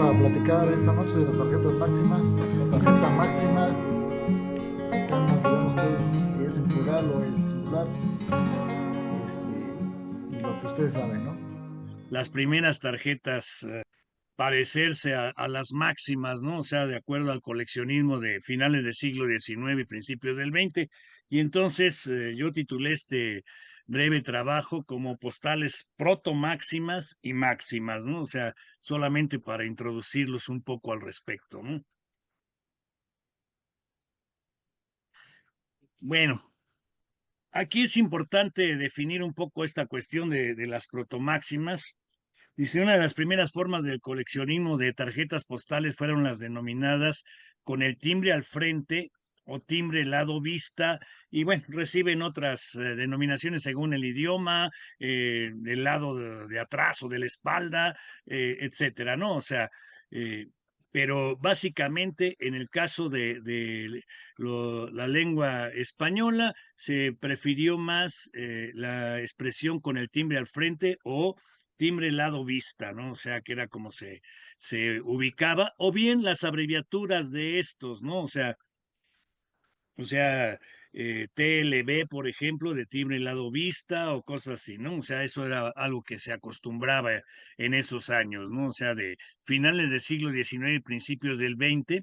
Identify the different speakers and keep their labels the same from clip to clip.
Speaker 1: a platicar esta noche de las tarjetas máximas. La tarjeta máxima, digamos que si es en plural o es singular, y lo que ustedes saben, ¿no?
Speaker 2: Las primeras tarjetas parecerse a las máximas, ¿no? O sea, de acuerdo al coleccionismo de finales del siglo XIX y principios del XX. Y entonces yo titulé este breve trabajo como postales proto-máximas y máximas, ¿no? O sea, solamente para introducirlos un poco al respecto, ¿no? Bueno, aquí es importante definir un poco esta cuestión de las protomáximas. Dice, una de las primeras formas del coleccionismo de tarjetas postales fueron las denominadas con el timbre al frente o timbre lado vista, y bueno, reciben otras denominaciones según el idioma, del lado de atrás o de la espalda, etcétera, ¿no? O sea, eh, pero básicamente en el caso de la lengua española se prefirió más la expresión con el timbre al frente o timbre lado vista, ¿no? O sea, que era como se ubicaba, o bien las abreviaturas de estos, ¿no? O sea, TLB, por ejemplo, de timbre lado vista o cosas así, ¿no? O sea, eso era algo que se acostumbraba en esos años, ¿no? O sea, de finales del siglo XIX y principios del XX.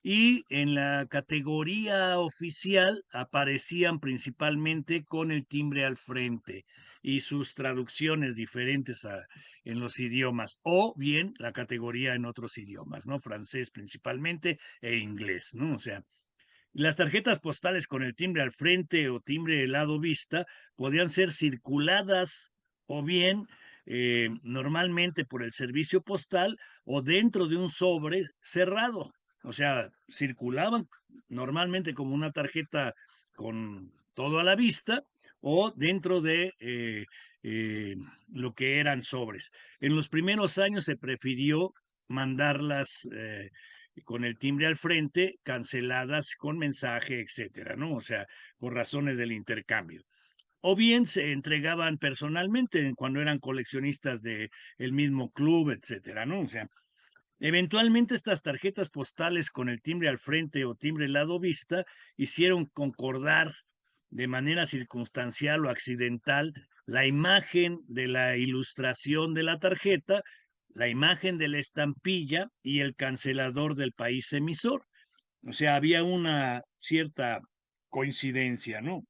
Speaker 2: Y en la categoría oficial aparecían principalmente con el timbre al frente y sus traducciones diferentes en los idiomas, o bien la categoría en otros idiomas, ¿no? Francés principalmente e inglés, ¿no? O sea, las tarjetas postales con el timbre al frente o timbre lado vista podían ser circuladas o bien normalmente por el servicio postal o dentro de un sobre cerrado. O sea, circulaban normalmente como una tarjeta con todo a la vista o dentro de eh, lo que eran sobres. En los primeros años se prefirió mandarlas con el timbre al frente, canceladas con mensaje, etcétera, ¿no? O sea, por razones del intercambio. O bien se entregaban personalmente cuando eran coleccionistas de el mismo club, etcétera, ¿no? O sea, eventualmente estas tarjetas postales con el timbre al frente o timbre lado vista hicieron concordar de manera circunstancial o accidental la imagen de la ilustración de la tarjeta, la imagen de la estampilla y el cancelador del país emisor. O sea, había una cierta coincidencia, ¿no?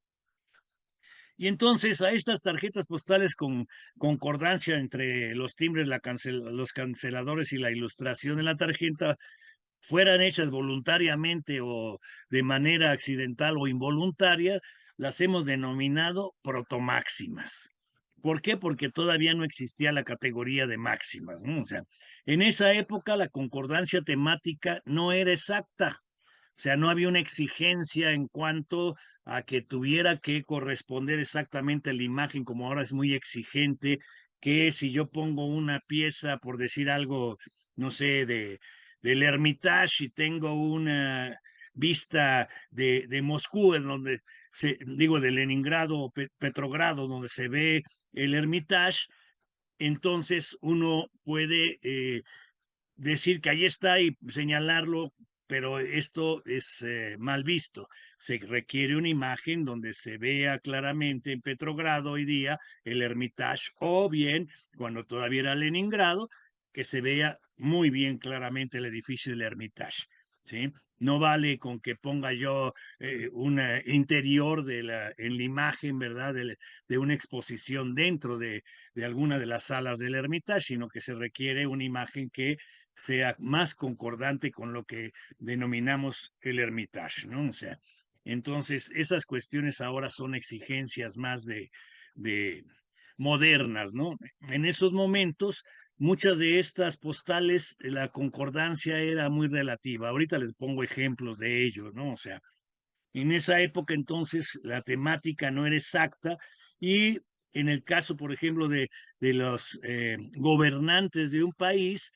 Speaker 2: Y entonces a estas tarjetas postales con concordancia entre los timbres, los canceladores y la ilustración de la tarjeta, fueran hechas voluntariamente o de manera accidental o involuntaria, las hemos denominado protomáximas. ¿Por qué? Porque todavía no existía la categoría de máximas, ¿no? O sea, en esa época la concordancia temática no era exacta. O sea, no había una exigencia en cuanto a que tuviera que corresponder exactamente la imagen, como ahora es muy exigente, que si yo pongo una pieza, por decir algo, no sé, del Hermitage y tengo una vista de Moscú, en donde digo, de Leningrado o Petrogrado, donde se ve el Hermitage, entonces uno puede decir que ahí está y señalarlo, pero esto es mal visto. Se requiere una imagen donde se vea claramente en Petrogrado hoy día el Hermitage, o bien, cuando todavía era Leningrado, que se vea muy bien claramente el edificio del Hermitage. ¿Sí? No vale con que ponga yo un interior en la imagen, ¿verdad? De una exposición dentro de alguna de las salas del Hermitage, sino que se requiere una imagen que sea más concordante con lo que denominamos el Hermitage, ¿no? O sea, entonces esas cuestiones ahora son exigencias más de modernas, ¿no? En esos momentos, muchas de estas postales, la concordancia era muy relativa. Ahorita les pongo ejemplos de ello, ¿no? O sea, en esa época entonces la temática no era exacta y en el caso, por ejemplo, de los gobernantes de un país,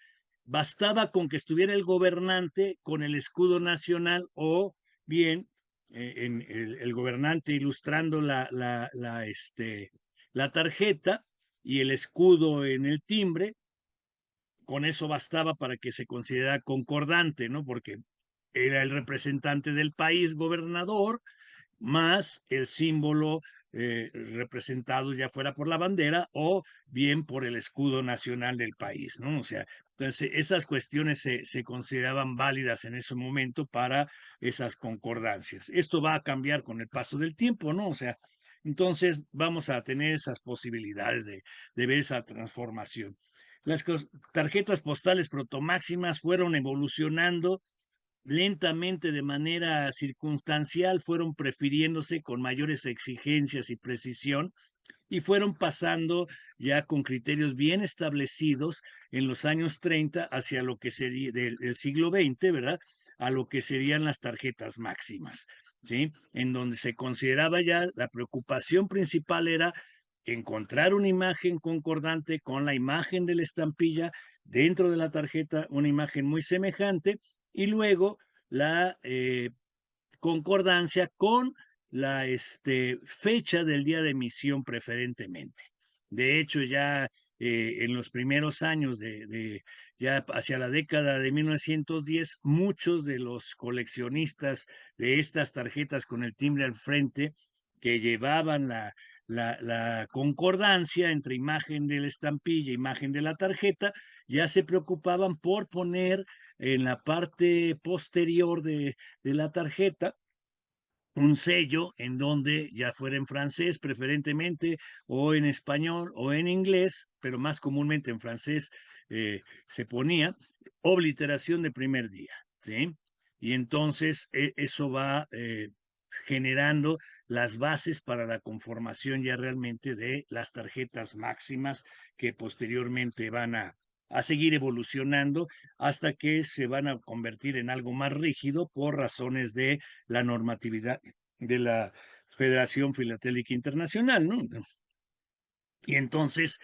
Speaker 2: bastaba con que estuviera el gobernante con el escudo nacional o bien el gobernante ilustrando la tarjeta y el escudo en el timbre con eso bastaba para que se considerara concordante, ¿no? Porque era el representante del país, gobernador, más el símbolo representado ya fuera por la bandera o bien por el escudo nacional del país, ¿no? O sea, entonces esas cuestiones se consideraban válidas en ese momento para esas concordancias. Esto va a cambiar con el paso del tiempo, ¿no? O sea, entonces vamos a tener esas posibilidades de ver esa transformación. Las tarjetas postales protomáximas fueron evolucionando lentamente, de manera circunstancial, fueron prefiriéndose con mayores exigencias y precisión y fueron pasando ya con criterios bien establecidos en los años 30 hacia lo que sería del siglo XX, ¿verdad? A lo que serían las tarjetas máximas, ¿sí? En donde se consideraba ya la preocupación principal era encontrar una imagen concordante con la imagen de la estampilla dentro de la tarjeta, una imagen muy semejante, y luego la concordancia con la fecha del día de emisión preferentemente. De hecho, ya en los primeros años ya hacia la década de 1910, muchos de los coleccionistas de estas tarjetas con el timbre al frente que llevaban la concordancia entre imagen de la estampilla e imagen de la tarjeta, ya se preocupaban por poner en la parte posterior de la tarjeta un sello en donde ya fuera en francés preferentemente o en español o en inglés, pero más comúnmente en francés se ponía obliteración de primer día, ¿sí? Y entonces eso va generando las bases para la conformación ya realmente de las tarjetas máximas que posteriormente van a seguir evolucionando hasta que se van a convertir en algo más rígido por razones de la normatividad de la Federación Filatélica Internacional, ¿no? Y entonces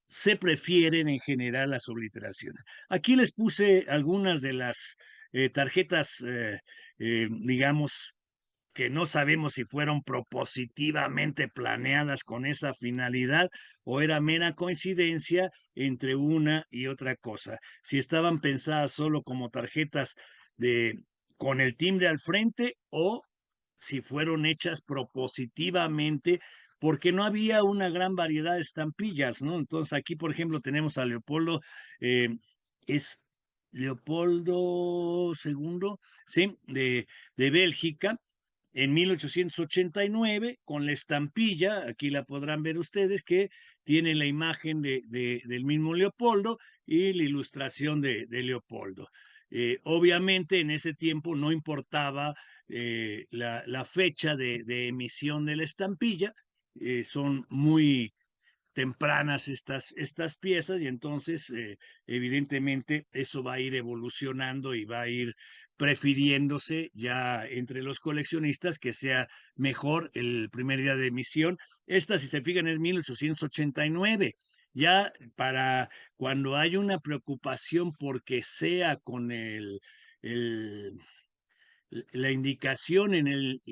Speaker 2: se prefieren en general las obliteraciones. Aquí les puse algunas de las tarjetas, digamos, que no sabemos si fueron propositivamente planeadas con esa finalidad o era mera coincidencia entre una y otra cosa. Si estaban pensadas solo como tarjetas de con el timbre al frente o si fueron hechas propositivamente porque no había una gran variedad de estampillas, ¿no? Entonces aquí, por ejemplo, tenemos a Leopoldo, es Leopoldo II, ¿sí? De Bélgica, en 1889, con la estampilla, aquí la podrán ver ustedes, que tiene la imagen del mismo Leopoldo y la ilustración de Leopoldo. Obviamente en ese tiempo no importaba la fecha de emisión de la estampilla, son muy tempranas estas piezas y entonces evidentemente eso va a ir evolucionando y va a ir prefiriéndose ya entre los coleccionistas que sea mejor el primer día de emisión. Esta, si se fijan, es 1889. Ya para cuando hay una preocupación porque sea con el la indicación en el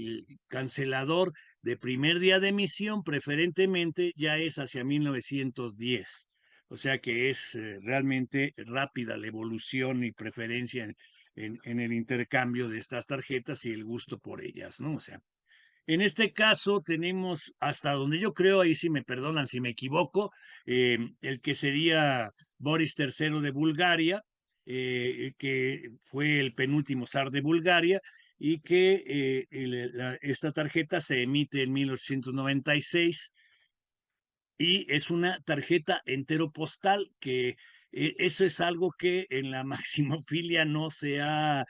Speaker 2: cancelador de primer día de emisión, preferentemente ya es hacia 1910. O sea que es realmente rápida la evolución y preferencia en el intercambio de estas tarjetas y el gusto por ellas, ¿no? O sea, en este caso tenemos, hasta donde yo creo, ahí sí me perdonan si me equivoco, el que sería Boris III de Bulgaria, que fue el penúltimo zar de Bulgaria, y que esta tarjeta se emite en 1896 y es una tarjeta entero postal que eso es algo que en la maximofilia no se ha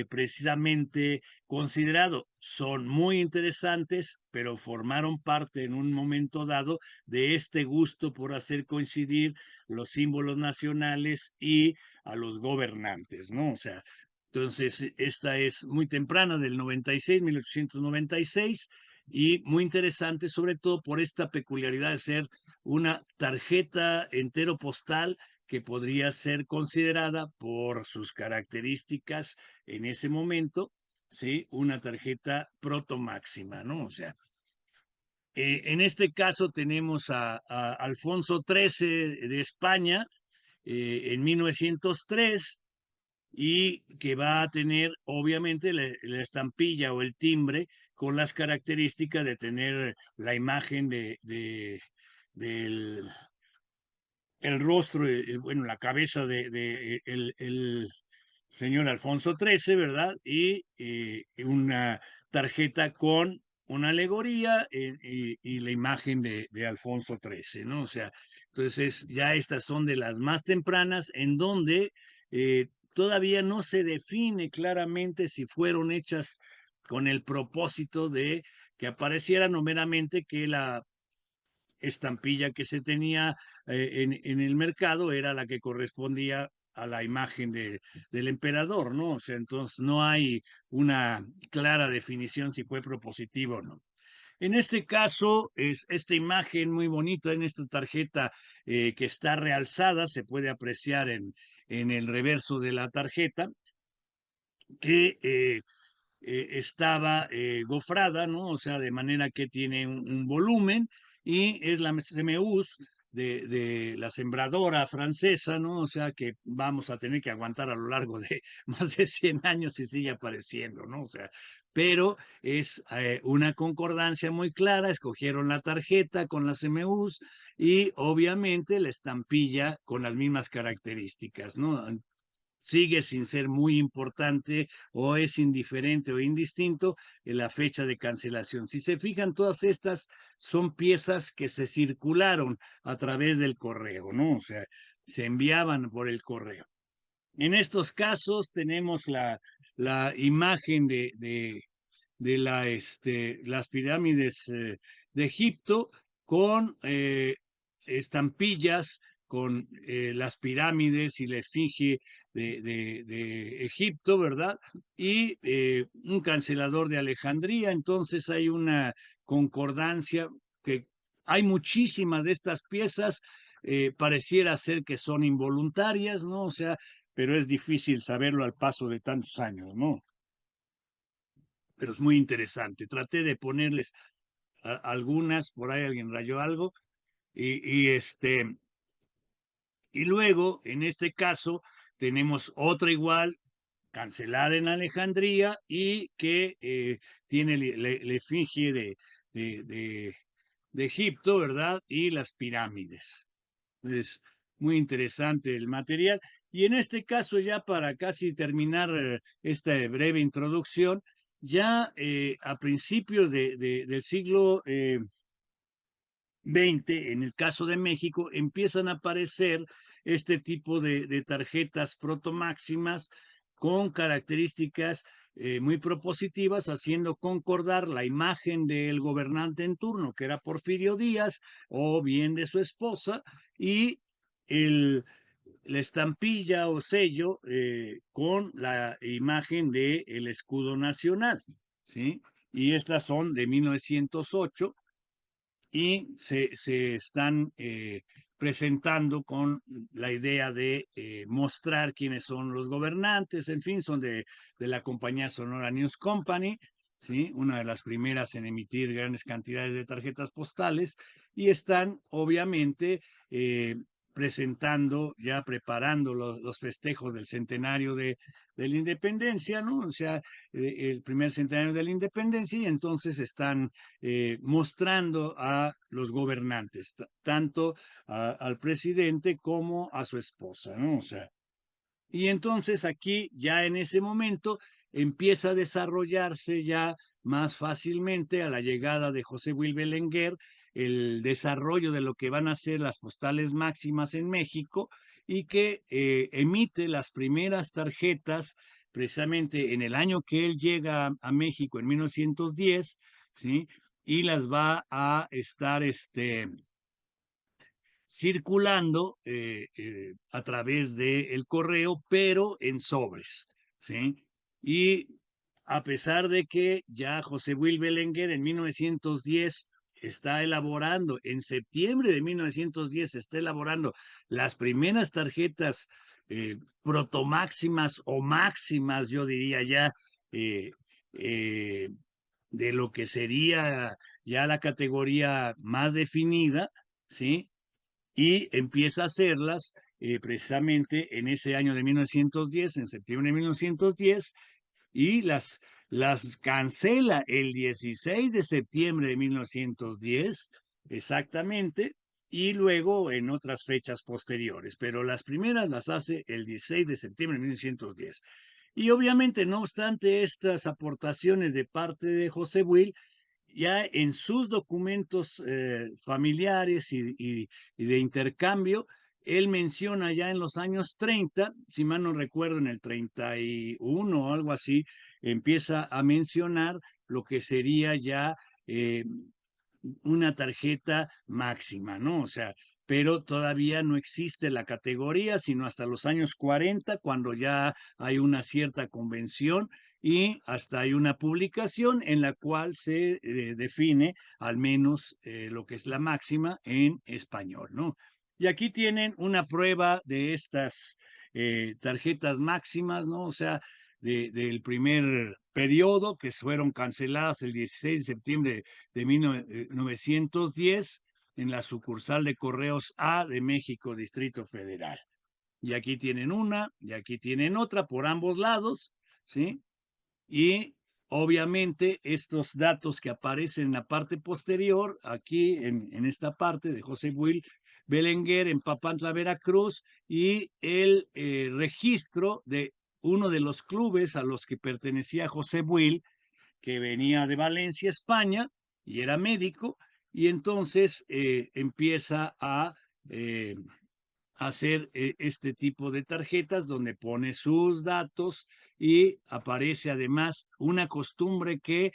Speaker 2: precisamente considerado. Son muy interesantes, pero formaron parte en un momento dado de este gusto por hacer coincidir los símbolos nacionales y a los gobernantes, ¿no? O sea, entonces esta es muy temprana, del 96, 1896, y muy interesante, sobre todo por esta peculiaridad de ser una tarjeta entero postal que podría ser considerada por sus características en ese momento, ¿sí? Una tarjeta protomáxima, ¿no? O sea, en este caso tenemos a Alfonso XIII de España, en 1903 y que va a tener obviamente la estampilla o el timbre con las características de tener la imagen del el rostro, bueno, la cabeza de el señor Alfonso XIII, ¿verdad? Y una tarjeta con una alegoría y la imagen de Alfonso XIII, ¿no? O sea, entonces ya estas son de las más tempranas en donde todavía no se define claramente si fueron hechas con el propósito de que apareciera no meramente que la estampilla que se tenía en el mercado era la que correspondía a la imagen del emperador, ¿no? O sea, entonces no hay una clara definición si fue propositivo o no. En este caso, es esta imagen muy bonita en esta tarjeta que está realzada, se puede apreciar en el reverso de la tarjeta, que estaba gofrada, ¿no? O sea, de manera que tiene un volumen y es la CMUs de la sembradora francesa, ¿no? O sea, que vamos a tener que aguantar a lo largo de más de 100 años y sigue apareciendo, ¿no? O sea, pero es una concordancia muy clara, escogieron la tarjeta con las CMUs y obviamente la estampilla con las mismas características, ¿no? Sigue sin ser muy importante o es indiferente o indistinto en la fecha de cancelación. Si se fijan, todas estas son piezas que se circularon a través del correo, ¿no? O sea, se enviaban por el correo. En estos casos tenemos la imagen de las pirámides de Egipto con estampillas con las pirámides y la efigie de Egipto, ¿verdad? Y un cancelador de Alejandría, entonces hay una concordancia que hay muchísimas de estas piezas, pareciera ser que son involuntarias, ¿no? O sea, pero es difícil saberlo al paso de tantos años, ¿no? Pero es muy interesante. Traté de ponerles algunas, por ahí alguien rayó algo, y luego, en este caso, tenemos otra igual, cancelada en Alejandría, y que tiene la efigie de, de, de Egipto, ¿verdad? Y las pirámides. Es muy interesante el material. Y en este caso, ya para casi terminar esta breve introducción, ya a principios del siglo XX, en el caso de México, empiezan a aparecer este tipo de tarjetas protomáximas con características muy propositivas, haciendo concordar la imagen del gobernante en turno, que era Porfirio Díaz, o bien de su esposa, y el, la estampilla o sello con la imagen del escudo nacional, ¿sí? Y estas son de 1908 y se están presentando con la idea de mostrar quiénes son los gobernantes, en fin, son de la compañía Sonora News Company, ¿sí? Una de las primeras en emitir grandes cantidades de tarjetas postales, y están obviamente presentando, ya preparando los festejos del centenario de la independencia, ¿no? O sea, el primer centenario de la independencia, y entonces están mostrando a los gobernantes, tanto al presidente como a su esposa, ¿no? O sea, y entonces aquí ya en ese momento empieza a desarrollarse ya más fácilmente a la llegada de José Will Belenguer el desarrollo de lo que van a ser las postales máximas en México y que emite las primeras tarjetas precisamente en el año que él llega a México en 1910, ¿sí? Y las va a estar circulando a través del correo, pero en sobres, ¿sí? Y a pesar de que ya José Will Belenguer en 1910 está elaborando, en septiembre de 1910 está elaborando las primeras tarjetas protomáximas o máximas, yo diría ya, eh, eh, de lo que sería ya la categoría más definida, ¿sí? Y empieza a hacerlas precisamente en ese año de 1910, en septiembre de 1910, y las cancela el 16 de septiembre de 1910, exactamente, y luego en otras fechas posteriores, pero las primeras las hace el 16 de septiembre de 1910. Y obviamente, no obstante estas aportaciones de parte de José Will, ya en sus documentos familiares y de intercambio, él menciona ya en los años 30, si mal no recuerdo, en el 31 o algo así, empieza a mencionar lo que sería ya una tarjeta máxima, ¿no? O sea, pero todavía no existe la categoría, sino hasta los años 40, cuando ya hay una cierta convención y hasta hay una publicación en la cual se define al menos lo que es la máxima en español, ¿no? Y aquí tienen una prueba de estas tarjetas máximas, ¿no? O sea, del primer periodo que fueron canceladas el 16 de septiembre de 1910 en la sucursal de Correos A de México, Distrito Federal. Y aquí tienen una, y aquí tienen otra por ambos lados, ¿sí? Y obviamente estos datos que aparecen en la parte posterior, aquí en esta parte de José Will Belenguer en Papantla, Veracruz, y el registro de uno de los clubes a los que pertenecía José Will, que venía de Valencia, España, y era médico, y entonces empieza a eh, hacer este tipo de tarjetas donde pone sus datos y aparece además una costumbre que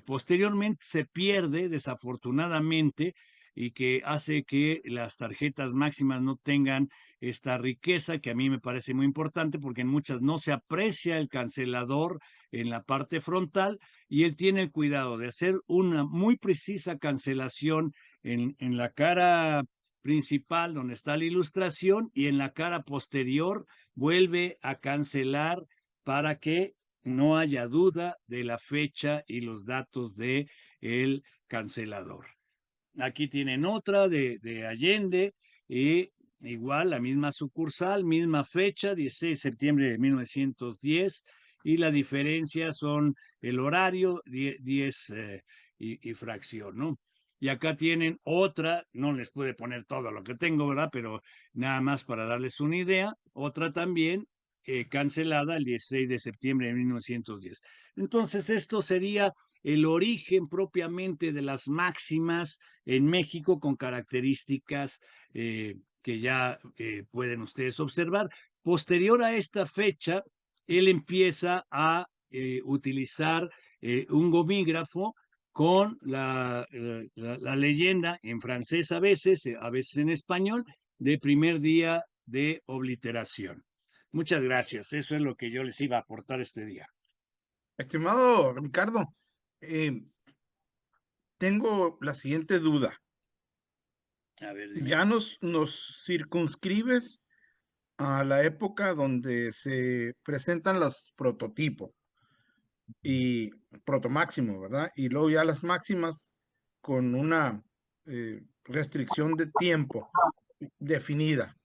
Speaker 2: posteriormente se pierde desafortunadamente y que hace que las tarjetas máximas no tengan esta riqueza que a mí me parece muy importante porque en muchas no se aprecia el cancelador en la parte frontal y él tiene el cuidado de hacer una muy precisa cancelación en la cara principal donde está la ilustración y en la cara posterior vuelve a cancelar para que no haya duda de la fecha y los datos de el cancelador. Aquí tienen otra de Allende y igual la misma sucursal, misma fecha, 16 de septiembre de 1910 y la diferencia son el horario, 10 y fracción, ¿no? Y acá tienen otra, no les puede poner todo lo que tengo, ¿verdad? Pero nada más para darles una idea, otra también cancelada el 16 de septiembre de 1910. Entonces, esto sería el origen propiamente de las máximas en México con características que ya pueden ustedes observar. Posterior a esta fecha, él empieza a utilizar un gomígrafo con la leyenda en francés a veces en español, de primer día de obliteración. Muchas gracias. Eso es lo que yo les iba a aportar este día.
Speaker 3: Estimado Ricardo, eh, tengo la siguiente duda.
Speaker 2: A ver, dime.
Speaker 3: Ya nos circunscribes a la época donde se presentan los prototipos y protomáximo, ¿verdad? Y luego ya las máximas con una restricción de tiempo definida.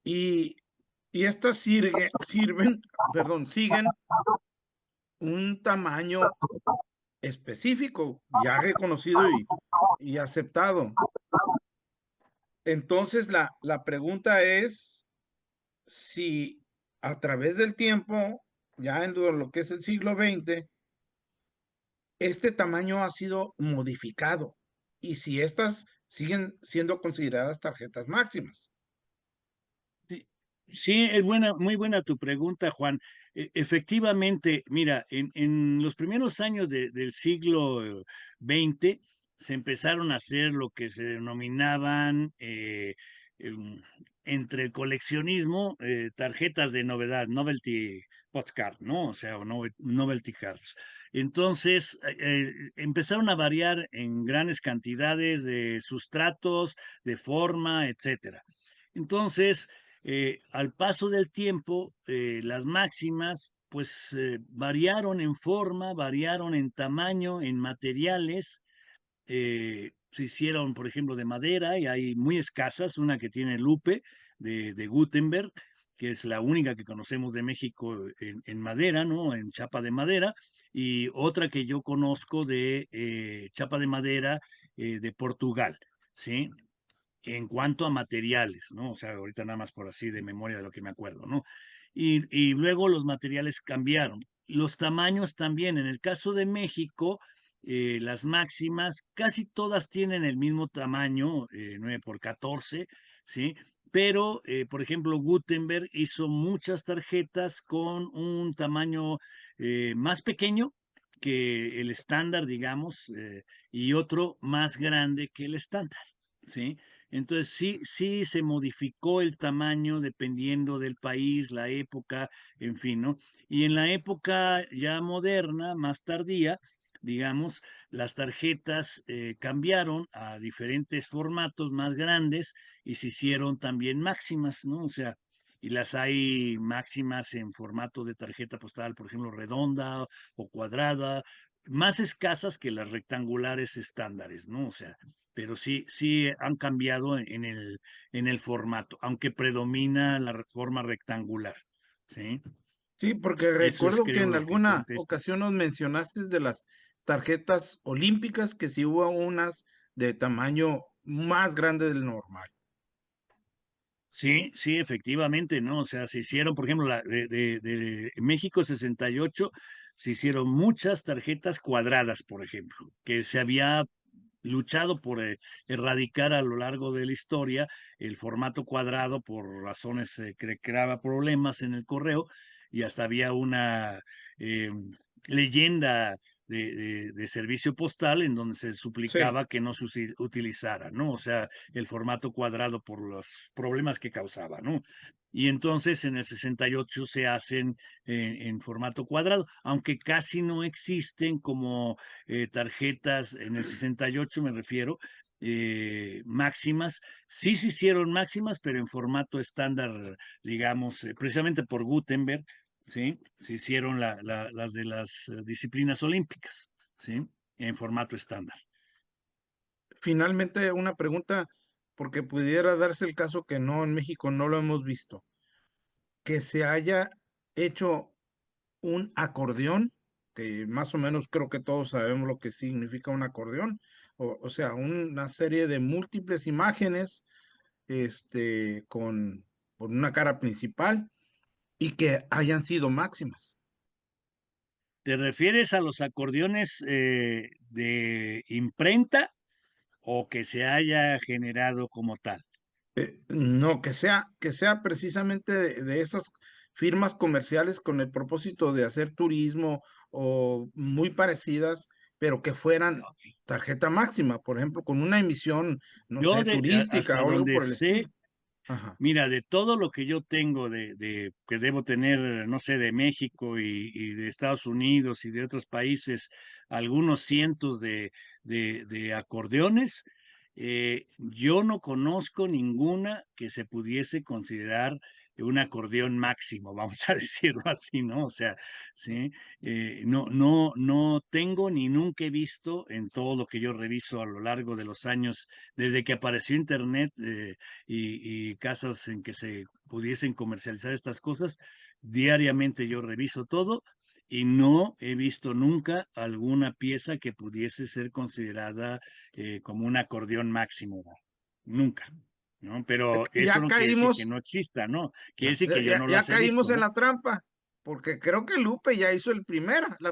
Speaker 3: Y, y estas siguen un tamaño específico, ya reconocido y aceptado. Entonces, la pregunta es si a través del tiempo, ya en lo que es el siglo XX, este tamaño ha sido modificado y si estas siguen siendo consideradas tarjetas máximas.
Speaker 2: Sí, sí, es buena, muy buena tu pregunta, Juan. Efectivamente, mira, en los primeros años del siglo XX se empezaron a hacer lo que se denominaban entre el coleccionismo tarjetas de novedad, novelty postcard, ¿no? O sea, novelty cards. Entonces, empezaron a variar en grandes cantidades de sustratos, de forma, etcétera. Entonces, al paso del tiempo, las máximas pues variaron en forma, variaron en tamaño, en materiales. Se hicieron, por ejemplo, de madera y hay muy escasas, una que tiene lupe, de Gutenberg, que es la única que conocemos de México en madera, ¿no? En chapa de madera, y otra que yo conozco de chapa de madera de Portugal, ¿sí? En cuanto a materiales, ¿no? O sea, ahorita nada más por así de memoria de lo que me acuerdo, ¿no? Y luego los materiales cambiaron. Los tamaños también. En el caso de México, las máximas casi todas tienen el mismo tamaño, 9 por 14, ¿sí? Pero, por ejemplo, Gutenberg hizo muchas tarjetas con un tamaño más pequeño que el estándar, digamos, y otro más grande que el estándar, ¿sí? Entonces sí se modificó el tamaño dependiendo del país, la época, en fin, ¿no? Y en la época ya moderna, más tardía, digamos, las tarjetas cambiaron a diferentes formatos más grandes y se hicieron también máximas, ¿no? O sea, y las hay máximas en formato de tarjeta postal, por ejemplo, redonda o cuadrada, más escasas que las rectangulares estándares, ¿no? O sea, pero sí han cambiado en el formato, aunque predomina la forma rectangular, ¿sí?
Speaker 3: Sí, porque
Speaker 2: Eso es,
Speaker 3: recuerdo que
Speaker 2: creo,
Speaker 3: en
Speaker 2: lo que
Speaker 3: alguna
Speaker 2: contesta.
Speaker 3: ocasión nos mencionaste de las tarjetas olímpicas, que sí hubo unas de tamaño más grande del normal.
Speaker 2: Sí, efectivamente, ¿no? O sea, se hicieron, por ejemplo, de México 68, se hicieron muchas tarjetas cuadradas, por ejemplo, que se había luchado por erradicar a lo largo de la historia el formato cuadrado por razones que creaba problemas en el correo y hasta había una eh, leyenda de servicio postal en donde se
Speaker 3: Sí,
Speaker 2: suplicaba que no se utilizara, ¿no? O sea, el formato cuadrado por los problemas que causaba, ¿no? Y entonces en el 68 se hacen en formato cuadrado, aunque casi no existen como tarjetas en el 68 me refiero, máximas. Sí se hicieron máximas, pero en formato estándar, digamos, precisamente por Gutenberg, ¿sí? Se hicieron las de las disciplinas olímpicas, ¿sí? En formato estándar.
Speaker 3: finalmente una pregunta, porque pudiera darse el caso que no, en México no lo hemos visto, que se haya hecho un acordeón, que más o menos creo que todos sabemos lo que significa un acordeón, o sea, una serie de múltiples imágenes, con una cara principal y que hayan sido máximas.
Speaker 2: ¿Te refieres a los acordeones de imprenta o que se haya generado como tal?
Speaker 3: No, que sea precisamente de esas firmas comerciales con el propósito de hacer turismo o muy parecidas, pero que fueran tarjeta máxima, por ejemplo, con una emisión, no
Speaker 2: Yo
Speaker 3: sé, turística
Speaker 2: hasta
Speaker 3: o algo
Speaker 2: donde
Speaker 3: por el
Speaker 2: sé,
Speaker 3: estilo. Ajá.
Speaker 2: mira, de todo lo que yo tengo que debo tener, no sé, de México y de Estados Unidos y de otros países, algunos cientos de acordeones, yo no conozco ninguna que se pudiese considerar un acordeón máximo, vamos a decirlo así, ¿no? O sea, sí, no tengo ni nunca he visto en todo lo que yo reviso a lo largo de los años, desde que apareció Internet, y casas en que se pudiesen comercializar estas cosas. Diariamente yo reviso todo y no he visto nunca alguna pieza que pudiese ser considerada como un acordeón máximo. Nunca, ¿no? Pero eso
Speaker 3: Ya
Speaker 2: no quiere decir que
Speaker 3: caímos,
Speaker 2: no exista, ¿no? Quiere
Speaker 3: ya,
Speaker 2: decir que yo no
Speaker 3: ya
Speaker 2: las he
Speaker 3: caímos
Speaker 2: visto,
Speaker 3: en
Speaker 2: ¿no?
Speaker 3: la trampa, porque creo que Lupe ya hizo la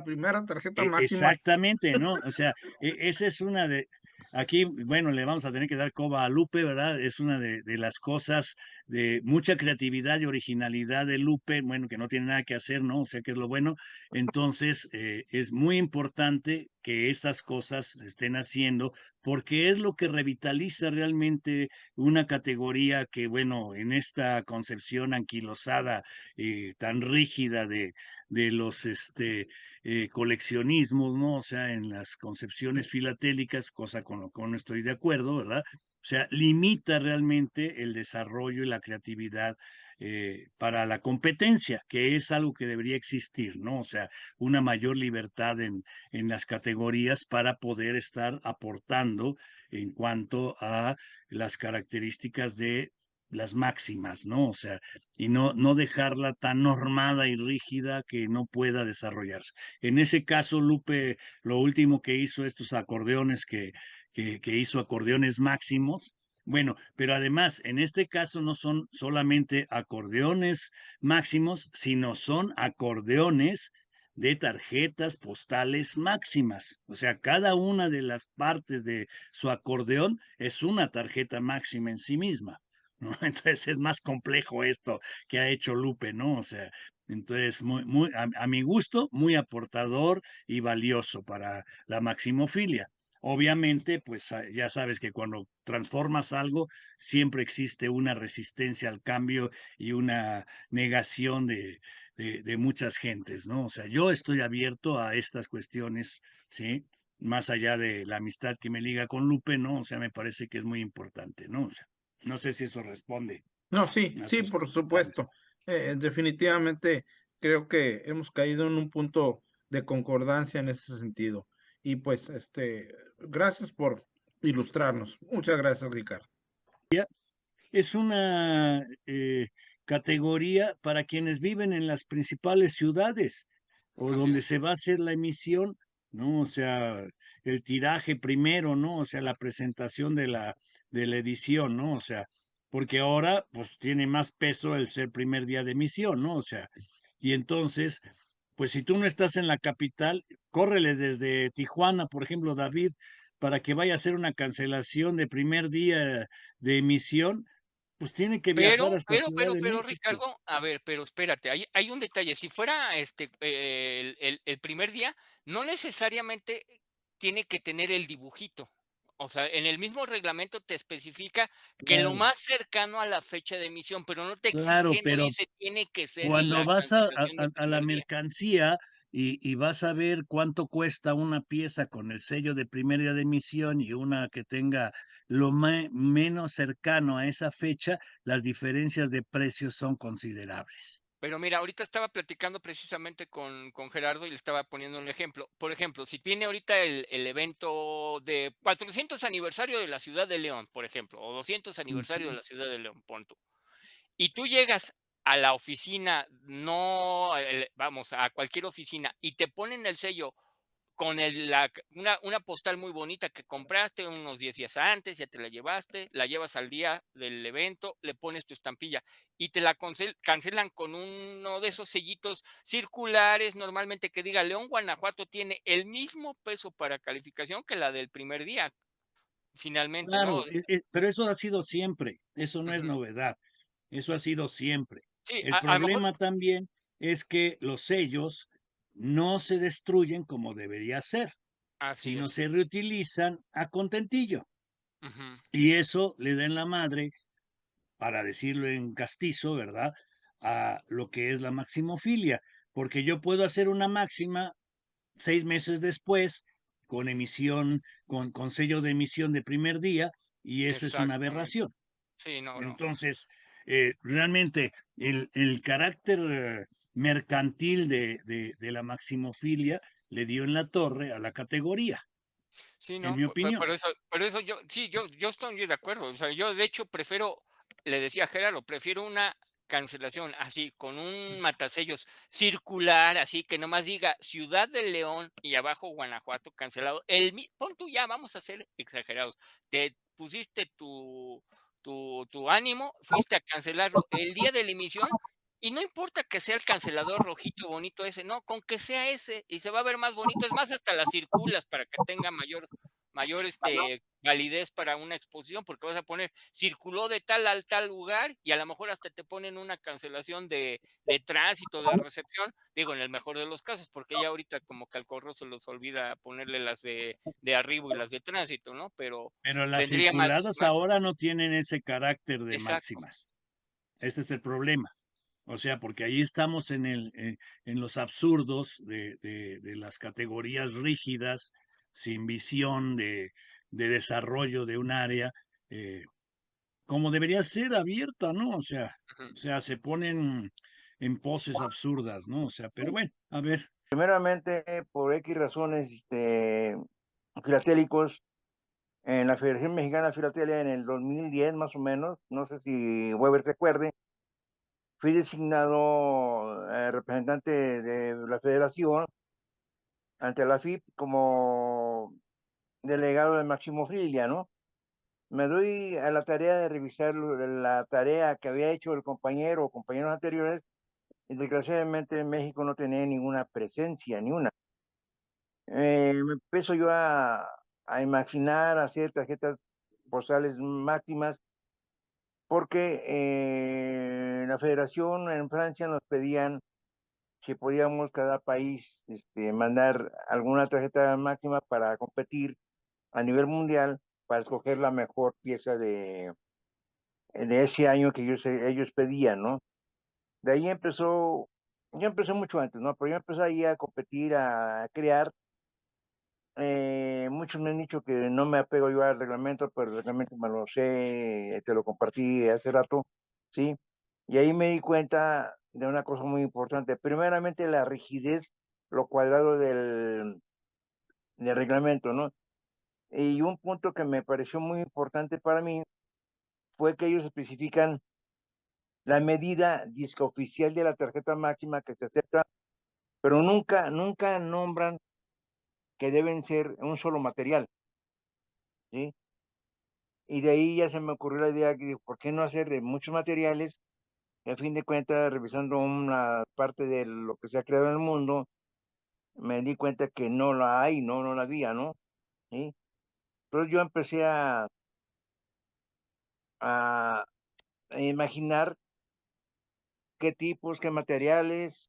Speaker 3: primera tarjeta máxima.
Speaker 2: Exactamente, ¿no? O sea, esa es una de, aquí, bueno, le vamos a tener que dar coba a Lupe, ¿verdad? Es una de las cosas de mucha creatividad y originalidad de Lupe, bueno, que no tiene nada que hacer, ¿no? O sea, que es lo bueno. Entonces, es muy importante que estas cosas se estén haciendo porque es lo que revitaliza realmente una categoría que, bueno, en esta concepción anquilosada, tan rígida de los, coleccionismos, ¿no? O sea, en las concepciones filatélicas, cosa con lo que no estoy de acuerdo, ¿verdad? O sea, limita realmente el desarrollo y la creatividad para la competencia, que es algo que debería existir, ¿no? O sea, una mayor libertad en las categorías para poder estar aportando en cuanto a las características de las máximas, ¿no? O sea, y no dejarla tan normada y rígida que no pueda desarrollarse. En ese caso, Lupe, lo último que hizo estos acordeones que hizo acordeones máximos. Bueno, pero además, en este caso no son solamente acordeones máximos, sino son acordeones de tarjetas postales máximas. O sea, cada una de las partes de su acordeón es una tarjeta máxima en sí misma, ¿no? Entonces es más complejo esto que ha hecho Lupe, ¿no? O sea, entonces a mi gusto, muy aportador y valioso para la maximofilia. Obviamente, pues ya sabes que cuando transformas algo, siempre existe una resistencia al cambio y una negación de muchas gentes, ¿no? O sea, yo estoy abierto a estas cuestiones, ¿sí? Más allá de la amistad que me liga con Lupe, ¿no? O sea, me parece que es muy importante, ¿no? O sea, no sé si eso responde
Speaker 3: No, sí,
Speaker 2: a
Speaker 3: sí,
Speaker 2: tus
Speaker 3: por
Speaker 2: comentarios.
Speaker 3: supuesto. Definitivamente creo que hemos caído en un punto de concordancia en ese sentido. Y pues, gracias por ilustrarnos. Muchas gracias, Ricardo.
Speaker 2: Es una categoría para quienes viven en las principales ciudades o
Speaker 3: Así
Speaker 2: donde
Speaker 3: es.
Speaker 2: se va a hacer la emisión, ¿no? O sea, el tiraje primero, ¿no? O sea, la presentación de la edición, ¿no? O sea, porque ahora pues tiene más peso el ser primer día de emisión, ¿no? O sea, y entonces, pues si tú no estás en la capital, córrele desde Tijuana, por ejemplo, David, para que vaya a hacer una cancelación de primer día de emisión, pues tiene que viajar hasta Ciudad de
Speaker 3: Pero,
Speaker 2: México.
Speaker 3: Ricardo, a ver, pero espérate, hay un detalle. Si fuera el primer día, no necesariamente tiene que tener el dibujito. O sea, en el mismo reglamento te especifica que lo
Speaker 2: Claro,
Speaker 3: más cercano a la fecha de emisión, pero no te
Speaker 2: claro,
Speaker 3: exige, no
Speaker 2: pero
Speaker 3: dice tiene que ser
Speaker 2: cuando
Speaker 3: la
Speaker 2: vas
Speaker 3: cancelación del
Speaker 2: a la
Speaker 3: primer día.
Speaker 2: mercancía y vas a ver cuánto cuesta una pieza con el sello de primer día de emisión y una que tenga lo menos cercano a esa fecha, las diferencias de precios son considerables.
Speaker 3: Pero mira, ahorita estaba platicando precisamente con Gerardo y le estaba poniendo un ejemplo. Por ejemplo, si viene ahorita el evento de 400 aniversario de la ciudad de León, por ejemplo, o 200 aniversario de
Speaker 2: Ujú.
Speaker 3: la ciudad de León, pon tú, y tú llegas a la oficina, no, vamos, a cualquier oficina, y te ponen el sello con una postal muy bonita que compraste unos 10 días antes, ya te la llevaste, la llevas al día del evento, le pones tu estampilla y te la cancelan con uno de esos sellitos circulares, normalmente que diga León, Guanajuato tiene el mismo peso para calificación que la del primer día, finalmente, ¿no?
Speaker 2: Claro, pero eso ha sido siempre, eso no es
Speaker 3: Ujú.
Speaker 2: novedad, eso ha sido siempre.
Speaker 3: Sí,
Speaker 2: El
Speaker 3: a lo mejor,
Speaker 2: problema también es que los sellos no se destruyen como debería ser,
Speaker 3: así
Speaker 2: sino se
Speaker 3: es.
Speaker 2: reutilizan a contentillo.
Speaker 3: Ujú,
Speaker 2: Y eso le da en la madre, para decirlo en castizo, ¿verdad? A lo que es la maximofilia, porque yo puedo hacer una máxima 6 meses después, con emisión, con sello de emisión de primer día, y eso es una
Speaker 3: exactamente.
Speaker 2: aberración.
Speaker 3: Sí, no, no.
Speaker 2: Entonces, realmente el carácter mercantil de la maximofilia le dio en la torre a la categoría,
Speaker 3: Sí,
Speaker 2: en
Speaker 3: no,
Speaker 2: mi opinión.
Speaker 3: pero eso yo, sí, yo estoy de acuerdo. O sea, yo de hecho prefiero, le decía a Gerardo, prefiero una cancelación así, con un matasellos circular, así que nomás diga Ciudad de León y abajo Guanajuato cancelado. Pon tú ya, vamos a ser exagerados. Te pusiste tu ánimo, fuiste a cancelarlo el día de la emisión. Y no importa que sea el cancelador rojito bonito ese, no, con que sea ese y se va a ver más bonito, es más, hasta las circulas para que tenga mayor, validez para una exposición, porque vas a poner circuló de tal al tal lugar y a lo mejor hasta te ponen una cancelación de tránsito, de recepción, digo, en el mejor de los casos, porque ya ahorita como que al correo se los olvida ponerle las de arribo y las de tránsito, ¿no? Pero
Speaker 2: Pero las
Speaker 3: tendría más,
Speaker 2: circuladas ahora no tienen ese carácter de
Speaker 3: exacto.
Speaker 2: máximas. Ese es el problema. O sea, porque ahí estamos en los absurdos de las categorías rígidas, sin visión de desarrollo de un área, eh, como debería ser abierta, ¿no?
Speaker 3: Ujú.
Speaker 2: O sea, se ponen en poses absurdas, ¿no? O sea, pero bueno, a ver,
Speaker 4: Primeramente, por X razones filatélicos, en la Federación Mexicana de Filatelia en el 2010 más o menos, no sé si Weber se acuerde, fui designado representante de la federación ante la FIP como delegado de Máximo Frilia, ¿no? Me doy a la tarea de revisar la tarea que había hecho el compañero o compañeros anteriores y desgraciadamente en México no tenía ninguna presencia, ni una. Me empiezo yo a imaginar hacer tarjetas postales máximas porque la federación en Francia nos pedían si podíamos cada país mandar alguna tarjeta máxima para competir a nivel mundial para escoger la mejor pieza de ese año que ellos pedían, ¿no? De ahí empezó, yo empecé mucho antes, ¿no? Pero yo empecé ahí a competir, a crear. Muchos me han dicho que no me apego yo al reglamento, pero el reglamento me lo sé, te lo compartí hace rato, ¿sí? Y ahí me di cuenta de una cosa muy importante. Primeramente, la rigidez, lo cuadrado del reglamento, ¿no? Y un punto que me pareció muy importante para mí fue que ellos especifican la medida disque oficial de la tarjeta máxima que se acepta, pero nunca nombran que deben ser un solo material, ¿sí? Y de ahí ya se me ocurrió la idea que, ¿por qué no hacer de muchos materiales? Y a fin de cuentas, revisando una parte de lo que se ha creado en el mundo, me di cuenta que no la hay, no la había, ¿no? ¿Sí? Entonces yo empecé a imaginar qué tipos, qué materiales,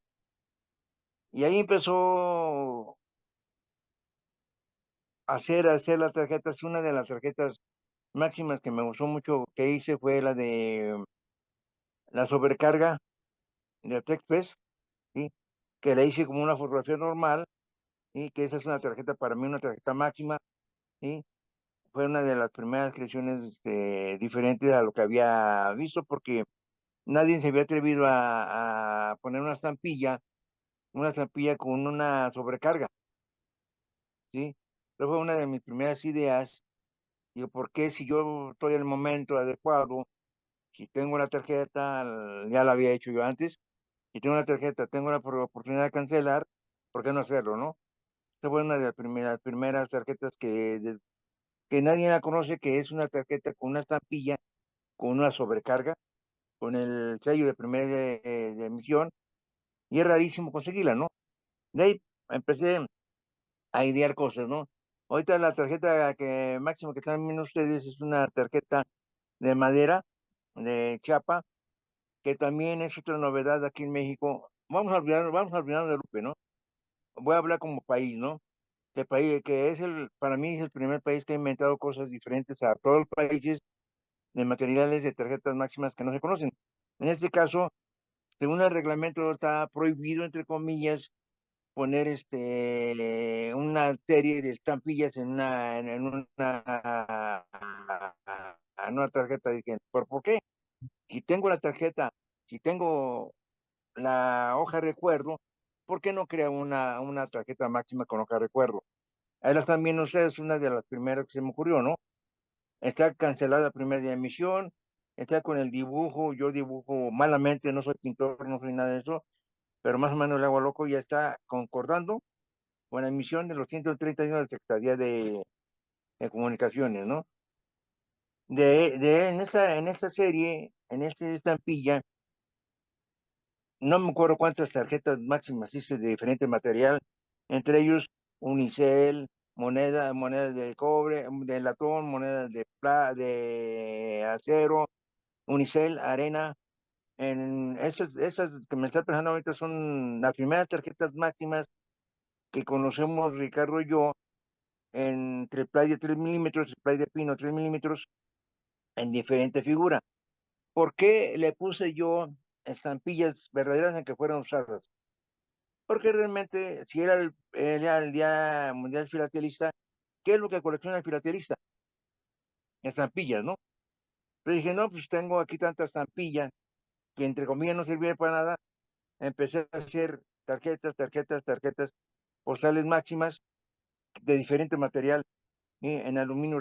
Speaker 4: y ahí empezó hacer las tarjetas. Una de las tarjetas máximas que me gustó mucho que hice fue la de la sobrecarga de TechPress, ¿sí? Que la hice como una fotografía normal, y que esa es una tarjeta para mí, una tarjeta máxima, ¿sí? Fue una de las primeras creaciones diferentes a lo que había visto, porque nadie se había atrevido a poner una estampilla con una sobrecarga, ¿sí? Entonces fue una de mis primeras ideas. Digo, ¿por qué si yo estoy en el momento adecuado, si tengo la tarjeta, ya la había hecho yo antes, si tengo una tarjeta, tengo la oportunidad de cancelar, ¿por qué no hacerlo, no? Esta fue una de las primeras tarjetas que nadie la conoce, que es una tarjeta con una estampilla, con una sobrecarga, con el sello de primera de emisión, y es rarísimo conseguirla, ¿no? De ahí empecé a idear cosas, ¿no? Ahorita la tarjeta que máximo que están viendo ustedes es una tarjeta de madera, de chapa, que también es otra novedad aquí en México. Vamos a olvidar de Lupe, ¿no? Voy a hablar como país, ¿no? Que país, que es para mí es el primer país que ha inventado cosas diferentes a todos los países de materiales de tarjetas máximas que no se conocen. En este caso, según el reglamento, está prohibido, entre comillas, poner una serie de estampillas en una tarjeta. Dije, ¿por qué? Si tengo la tarjeta, si tengo la hoja de recuerdo, ¿por qué no crea una tarjeta máxima con hoja de recuerdo? Ahí la están viendo ustedes, una de las primeras que se me ocurrió, ¿no? Está cancelada la primera emisión, está con el dibujo, yo dibujo malamente, no soy pintor, no soy nada de eso, pero más o menos le hago loco, ya está concordando con la emisión de los 130 años de la Secretaría de Comunicaciones, ¿no? En esta serie, en esta estampilla, no me acuerdo cuántas tarjetas máximas hice de diferente material, entre ellos unicel, monedas de cobre, de latón, monedas de acero, unicel, arena. Esas que me está pensando ahorita son las primeras tarjetas máximas que conocemos Ricardo y yo, entre el play de 3 milímetros, el play de pino 3 milímetros, en diferente figura. ¿Por qué le puse yo estampillas verdaderas en que fueran usadas? Porque realmente, si era el Día Mundial Filatelista, ¿qué es lo que colecciona el filatelista? Estampillas, ¿no? Entonces dije, no, pues tengo aquí tantas estampillas que entre comillas no sirvieron para nada. Empecé a hacer tarjetas postales máximas de diferente material. en aluminio,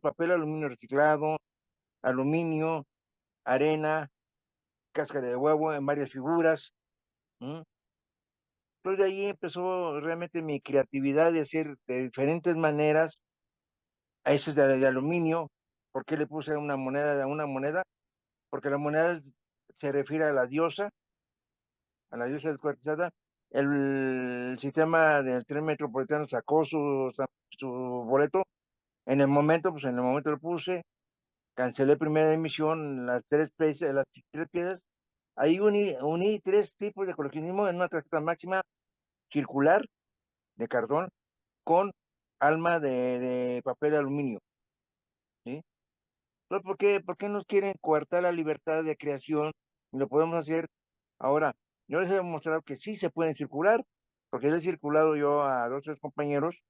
Speaker 4: papel aluminio reciclado, aluminio, arena, cáscara de huevo en varias figuras. Entonces de ahí empezó realmente mi creatividad de hacer de diferentes maneras. A ese de aluminio. ¿Por qué le puse una moneda a una moneda? Porque la moneda se refiere a la diosa descuartizada. El sistema del tren metropolitano sacó su boleto. Pues en el momento lo puse, cancelé primera emisión, las tres piezas. Ahí uní tres tipos de coleccionismo en una tarjeta máxima circular de cartón con alma de papel de aluminio. ¿Sí? Entonces, por qué nos quieren coartar la libertad de creación? Y lo podemos hacer ahora. Yo les he demostrado que sí se pueden circular, porque les he circulado yo a 2 o 3 compañeros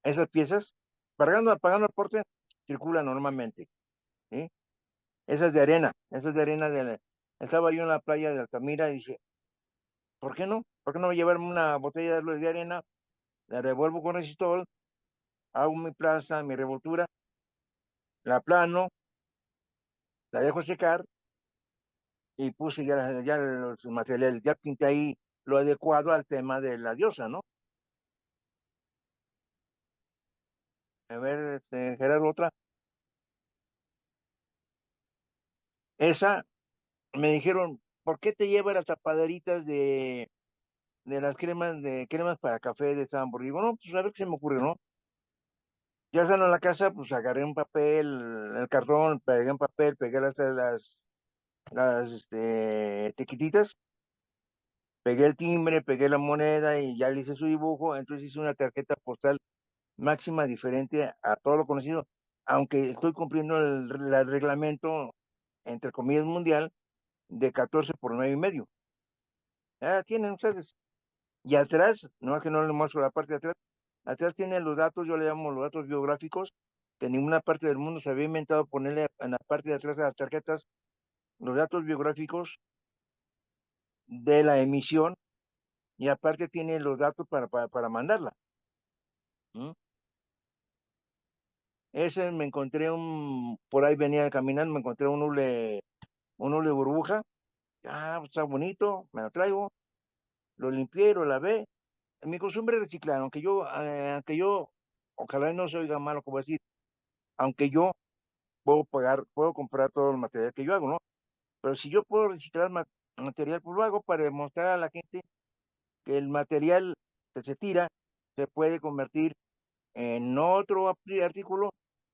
Speaker 4: esas piezas, pagando aporte, circulan normalmente. ¿Sí? Esas de arena estaba yo en la playa de Altamira y dije, ¿por qué no? ¿Por qué no llevarme una botella de arena? La revuelvo con resistol, hago mi plaza, mi revoltura, la plano, la dejo secar y puse ya los materiales, ya pinté ahí lo adecuado al tema de la diosa, ¿no? A ver, Gerardo, otra. Esa, me dijeron, ¿por qué te llevas las tapaderitas de las cremas para café de Sambor? Digo, no, pues a ver qué se me ocurre, ¿no? Ya estando en la casa, pues agarré un papel, el cartón, pegué un papel, pegué las etiquetitas, pegué el timbre, pegué la moneda y ya le hice su dibujo, entonces hice una tarjeta postal máxima diferente a todo lo conocido, aunque estoy cumpliendo el reglamento, entre comillas, mundial, de 14 por 9,5. Ah, tienen ustedes. Y atrás, no es que no le muestro la parte de atrás, atrás tienen los datos, yo le llamo los datos biográficos, que en ninguna parte del mundo se había inventado ponerle en la parte de atrás de las tarjetas los datos biográficos de la emisión y aparte tiene los datos para mandarla. ¿Mm? Ese me encontré por ahí venía caminando, me encontré un hule burbuja. Ah, pues está bonito, me lo traigo, lo limpié, lo lavé. Mi costumbre es reciclar, aunque yo, ojalá no se oiga malo como decir, aunque yo puedo comprar todo el material que yo hago, ¿no? Pero si yo puedo reciclar material, pues lo hago para demostrar a la gente que el material que se tira se puede convertir en otro artículo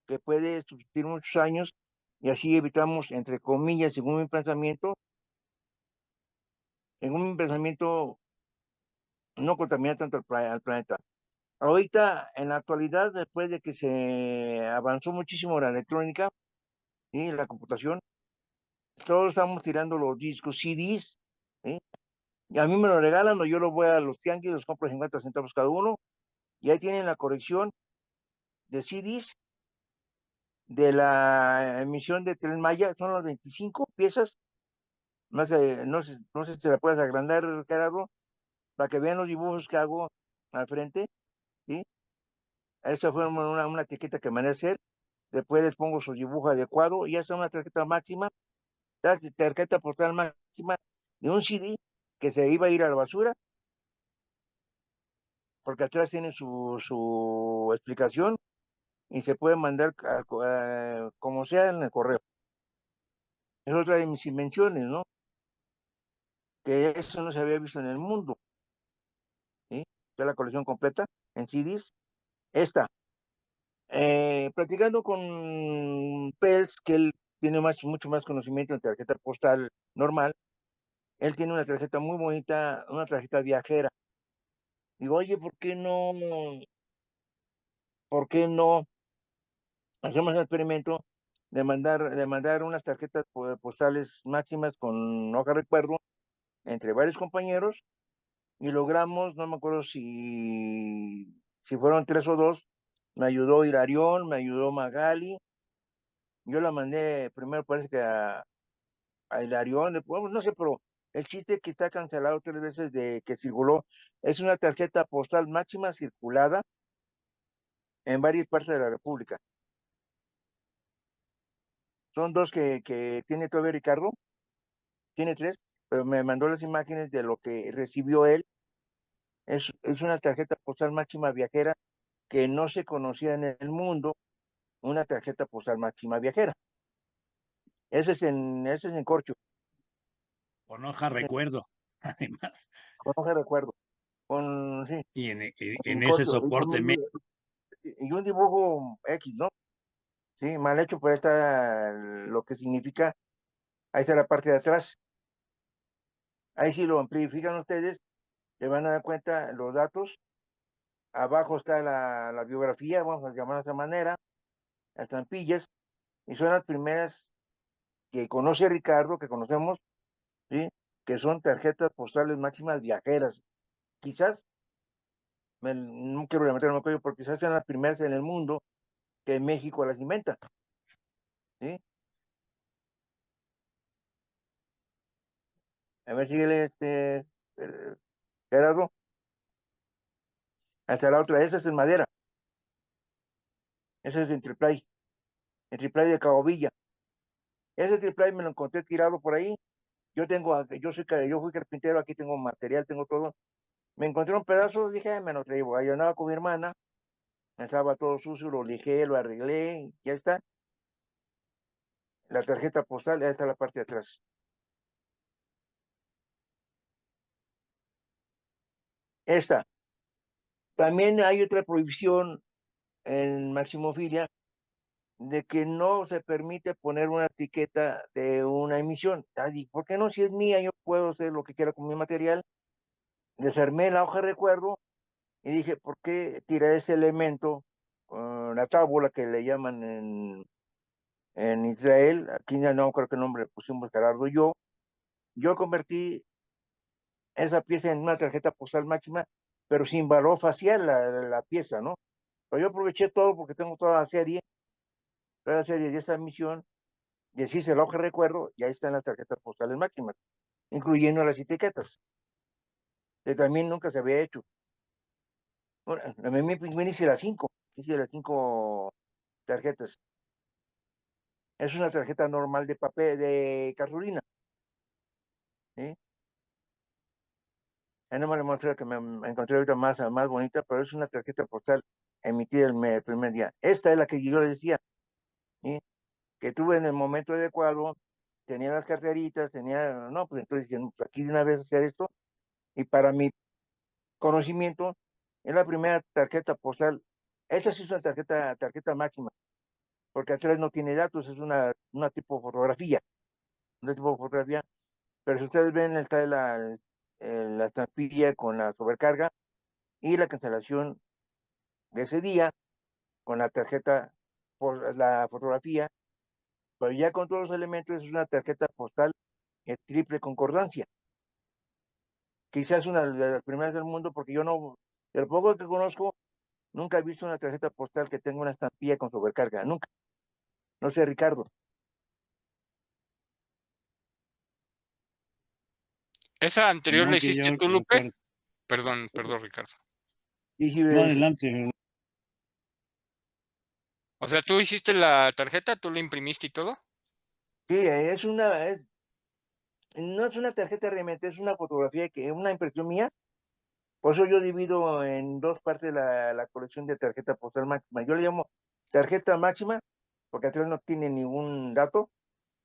Speaker 4: que puede subsistir muchos años y así evitamos, entre comillas, en un pensamiento no contaminar tanto al planeta. Ahorita, en la actualidad, después de que se avanzó muchísimo la electrónica y la computación, todos estamos tirando los discos CDs, ¿sí? Y a mí me lo regalan o yo lo voy a los tianguis, los compro 50 centavos cada uno, y ahí tienen la colección de CDs de la emisión de Tren Maya, son las 25 piezas, más no sé si te la puedes agrandar, Gerardo, para que vean los dibujos que hago al frente, ¿sí? Esa fue una etiqueta que mandé a hacer. Después les pongo su dibujo adecuado y ya está una tarjeta máxima, tarjeta postal máxima de un CD que se iba a ir a la basura, porque atrás tiene su explicación y se puede mandar como sea en el correo. Es otra de mis invenciones, ¿no? Que eso no se había visto en el mundo, ¿sí? Ya la colección completa en CDs. Esta, platicando con Pels, que él tiene mucho más conocimiento en tarjeta postal normal, él tiene una tarjeta muy bonita, una tarjeta viajera. Digo, oye, por qué no hacemos el experimento de mandar unas tarjetas postales máximas con hoja de recuerdo entre varios compañeros y logramos, no me acuerdo si fueron 3 o 2, me ayudó Hilarión, me ayudó Magali, yo la mandé primero parece que a Hilarión, después, no sé, pero el chiste que está cancelado 3 veces de que circuló es una tarjeta postal máxima circulada en varias partes de la República. Son dos que tiene todavía Ricardo, tiene tres, pero me mandó las imágenes de lo que recibió él. Es una tarjeta postal máxima viajera que no se conocía en el mundo, una tarjeta postal máxima viajera. Ese es en corcho,
Speaker 2: Con hoja
Speaker 4: ese
Speaker 2: recuerdo, además,
Speaker 4: con hoja de recuerdo, con, sí,
Speaker 2: y
Speaker 4: en
Speaker 2: en ese
Speaker 4: corcho,
Speaker 2: soporte
Speaker 4: y un dibujo X, ¿no? Sí, mal hecho, pero ahí está lo que significa, ahí está la parte de atrás. Ahí sí lo amplifican ustedes, le van a dar cuenta los datos. Abajo está la biografía, vamos a llamar de esa manera, las estampillas, y son las primeras que conoce Ricardo, que conocemos, ¿sí? Que son tarjetas postales máximas viajeras. Quizás, no quiero meterme en cuello, porque quizás sean las primeras en el mundo que México las inventa, ¿sí? A ver, síguele, Gerardo, hasta la otra, esa es en madera, esa es en triplay de Cabo Villa. Ese triplay me lo encontré tirado por ahí. Yo fui carpintero, aquí tengo material, tengo todo. Me encontré un pedazo, dije, me lo traigo. Ahí andaba con mi hermana, estaba todo sucio, lo lijé, lo arreglé, ya está. La tarjeta postal, ya está la parte de atrás. Esta. También hay otra prohibición en Maximofilia de que no se permite poner una etiqueta de una emisión. ¿Por qué no? Si es mía, yo puedo hacer lo que quiera con mi material. Desarmé la hoja de recuerdo y dije, ¿por qué tirar ese elemento, la tábula que le llaman en Israel? Aquí ya no creo qué nombre le pusimos Gerardo y yo convertí esa pieza en una tarjeta postal máxima, pero sin valor facial la pieza, ¿no? Pero yo aproveché todo porque tengo toda la serie de esta misión, y así se la hoja de recuerdo, y ahí están las tarjetas postales máximas, incluyendo las etiquetas, que también nunca se había hecho. Bueno, a mí me hice las 5 tarjetas. Es una tarjeta normal de papel, de cartulina, ¿sí? Ahí no me la mostré que me encontré ahorita más bonita, pero es una tarjeta postal emitida el primer día. Esta es la que yo les decía, ¿sí? Que tuve en el momento adecuado, tenía las carteritas, no, pues entonces dije, no, pues aquí de una vez hacer esto, y para mi conocimiento, es la primera tarjeta postal, esa sí es una tarjeta máxima, porque atrás no tiene datos, es una tipo fotografía, pero si ustedes ven, está la estampilla con la sobrecarga y la cancelación de ese día con la tarjeta, por la fotografía, pero ya con todos los elementos es una tarjeta postal triple concordancia. Quizás una de las primeras del mundo, porque yo no, de lo poco que conozco, nunca he visto una tarjeta postal que tenga una estampilla con sobrecarga, nunca. No sé, Ricardo.
Speaker 5: ¿Esa anterior la
Speaker 2: No, que
Speaker 5: hiciste
Speaker 2: yo
Speaker 5: tú, Lupe?
Speaker 2: recuerdo.
Speaker 5: Perdón, Ricardo.
Speaker 4: Y si,
Speaker 2: No, adelante.
Speaker 5: O sea, ¿tú hiciste la tarjeta? ¿Tú la imprimiste y todo?
Speaker 4: sí, no es una tarjeta realmente, es una fotografía, una impresión mía. Por eso yo divido en dos partes la colección de tarjeta postal máxima. Yo le llamo tarjeta máxima, porque atrás no tiene ningún dato,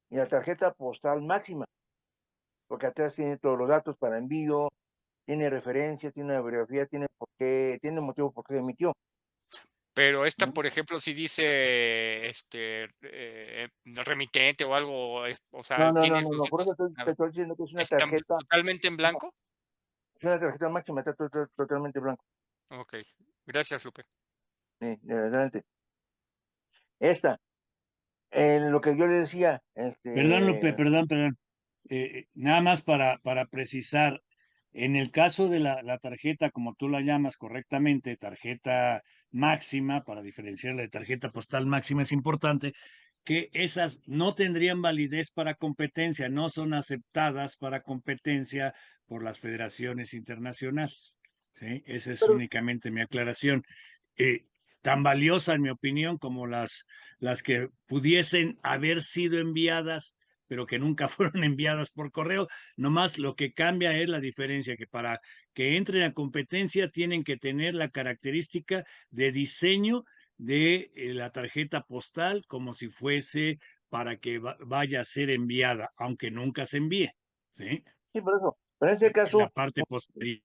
Speaker 4: y la tarjeta postal máxima, porque atrás tiene todos los datos para envío, tiene referencia, tiene una bibliografía, tiene motivo por qué se emitió.
Speaker 5: Pero esta,
Speaker 4: ¿No?
Speaker 5: por ejemplo, si dice remitente o algo, o sea, tiene esos
Speaker 4: Por eso
Speaker 5: datos.
Speaker 4: te estoy diciendo que es una
Speaker 5: ¿Está
Speaker 4: tarjeta,
Speaker 5: totalmente en blanco?
Speaker 4: es una tarjeta máxima, está totalmente blanco.
Speaker 5: Ok, gracias, Lupe.
Speaker 4: Adelante. Esta, en lo que yo le decía,
Speaker 2: Perdón, Lupe, perdón. Nada más para precisar, en el caso de la tarjeta, como tú la llamas correctamente, tarjeta máxima, para diferenciarla de tarjeta postal máxima, es importante que esas no tendrían validez para competencia, no son aceptadas para competencia por las federaciones internacionales. ¿Sí? Esa es
Speaker 4: pero
Speaker 2: únicamente mi aclaración. Eh, tan valiosa, en mi opinión, como las que pudiesen haber sido enviadas, pero que nunca fueron enviadas por correo. Nomás lo que cambia es la diferencia, que para que entren a competencia tienen que tener la característica de diseño de la tarjeta postal como si fuese para que vaya a ser enviada, aunque nunca se envíe, ¿sí?
Speaker 4: Sí, por eso. Pero en este
Speaker 2: En la
Speaker 4: caso
Speaker 2: parte posterior.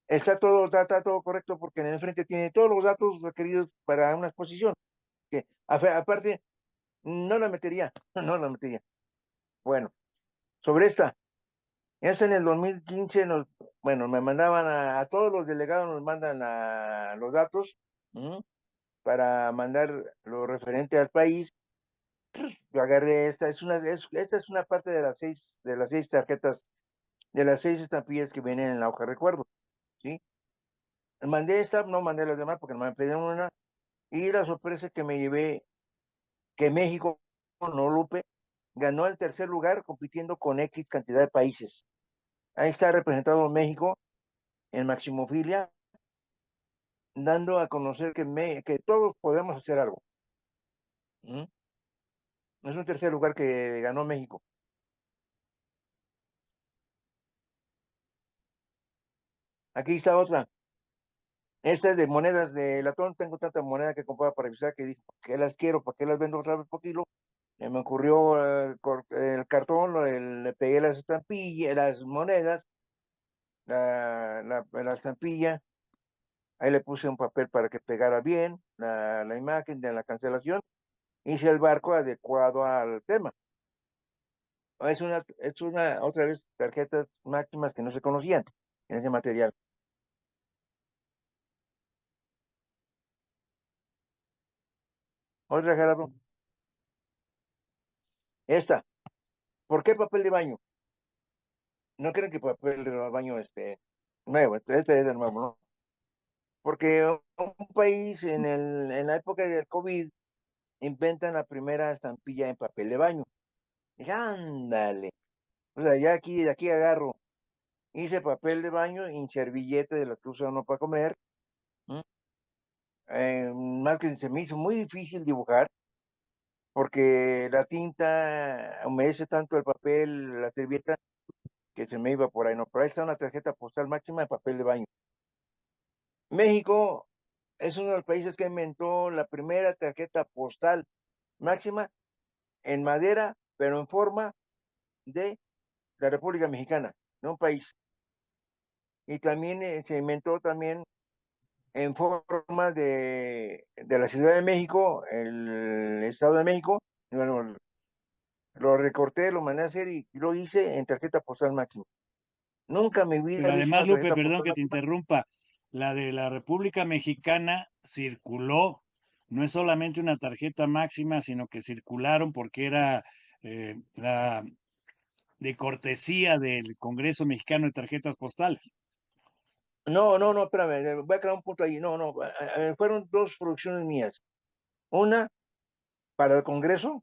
Speaker 4: está todo correcto porque en el frente tiene todos los datos requeridos para una exposición. Que aparte, no la metería, no la metería. Bueno, sobre esta, en el 2015, bueno, me mandaban a todos los delegados, nos mandan los datos para mandar lo referente al país. Yo agarré esta es una parte de las seis tarjetas, de las seis estampillas que vienen en la hoja de recuerdo, ¿sí? Mandé esta, no mandé las demás porque no me pedían una, y la sorpresa que me llevé, que México, no Lupe, ganó el tercer lugar compitiendo con X cantidad de países. Ahí está representado México en maximofilia, dando a conocer que todos podemos hacer algo. ¿Mm? Es un tercer lugar que ganó México. Aquí está otra. Esta es de monedas de latón. Tengo tanta moneda que compraba para revisar que dije, ¿por qué las quiero? ¿Por qué las vendo otra vez por kilo? Me ocurrió el cartón, le pegué las estampillas, las monedas, la estampilla. Ahí le puse un papel para que pegara bien la imagen de la cancelación. Hice el barco adecuado al tema. Otra vez, tarjetas máximas que no se conocían en ese material. Otra, Gerardo. Esta. ¿Por qué papel de baño? No creen que papel de baño nuevo, este es el nuevo, ¿no? Porque un país en la época del COVID inventan la primera estampilla en papel de baño. Dije, ándale. O sea, ya aquí, de aquí agarro. Hice papel de baño y servillete de las que usa uno para comer. Más que se me hizo muy difícil dibujar porque la tinta humedece tanto el papel, la servilleta, que se me iba por ahí. No, por ahí está una tarjeta postal máxima de papel de baño. México es uno de los países que inventó la primera tarjeta postal máxima en madera, pero en forma de la República Mexicana, de un país. Y también se inventó también en forma de la Ciudad de México, el Estado de México. Bueno, lo recorté, lo mandé a hacer y lo hice en tarjeta postal máxima. Nunca en mi vida
Speaker 2: Pero
Speaker 4: había hecho
Speaker 2: además,
Speaker 4: una
Speaker 2: Lupe,
Speaker 4: tarjeta
Speaker 2: perdón
Speaker 4: postal
Speaker 2: que te
Speaker 4: máxima.
Speaker 2: interrumpa, la de la República Mexicana circuló, no es solamente una tarjeta máxima, sino que circularon porque era la de cortesía del Congreso Mexicano de Tarjetas Postales.
Speaker 4: No, espérame, voy a crear un punto ahí. No, fueron dos producciones mías. Una para el Congreso,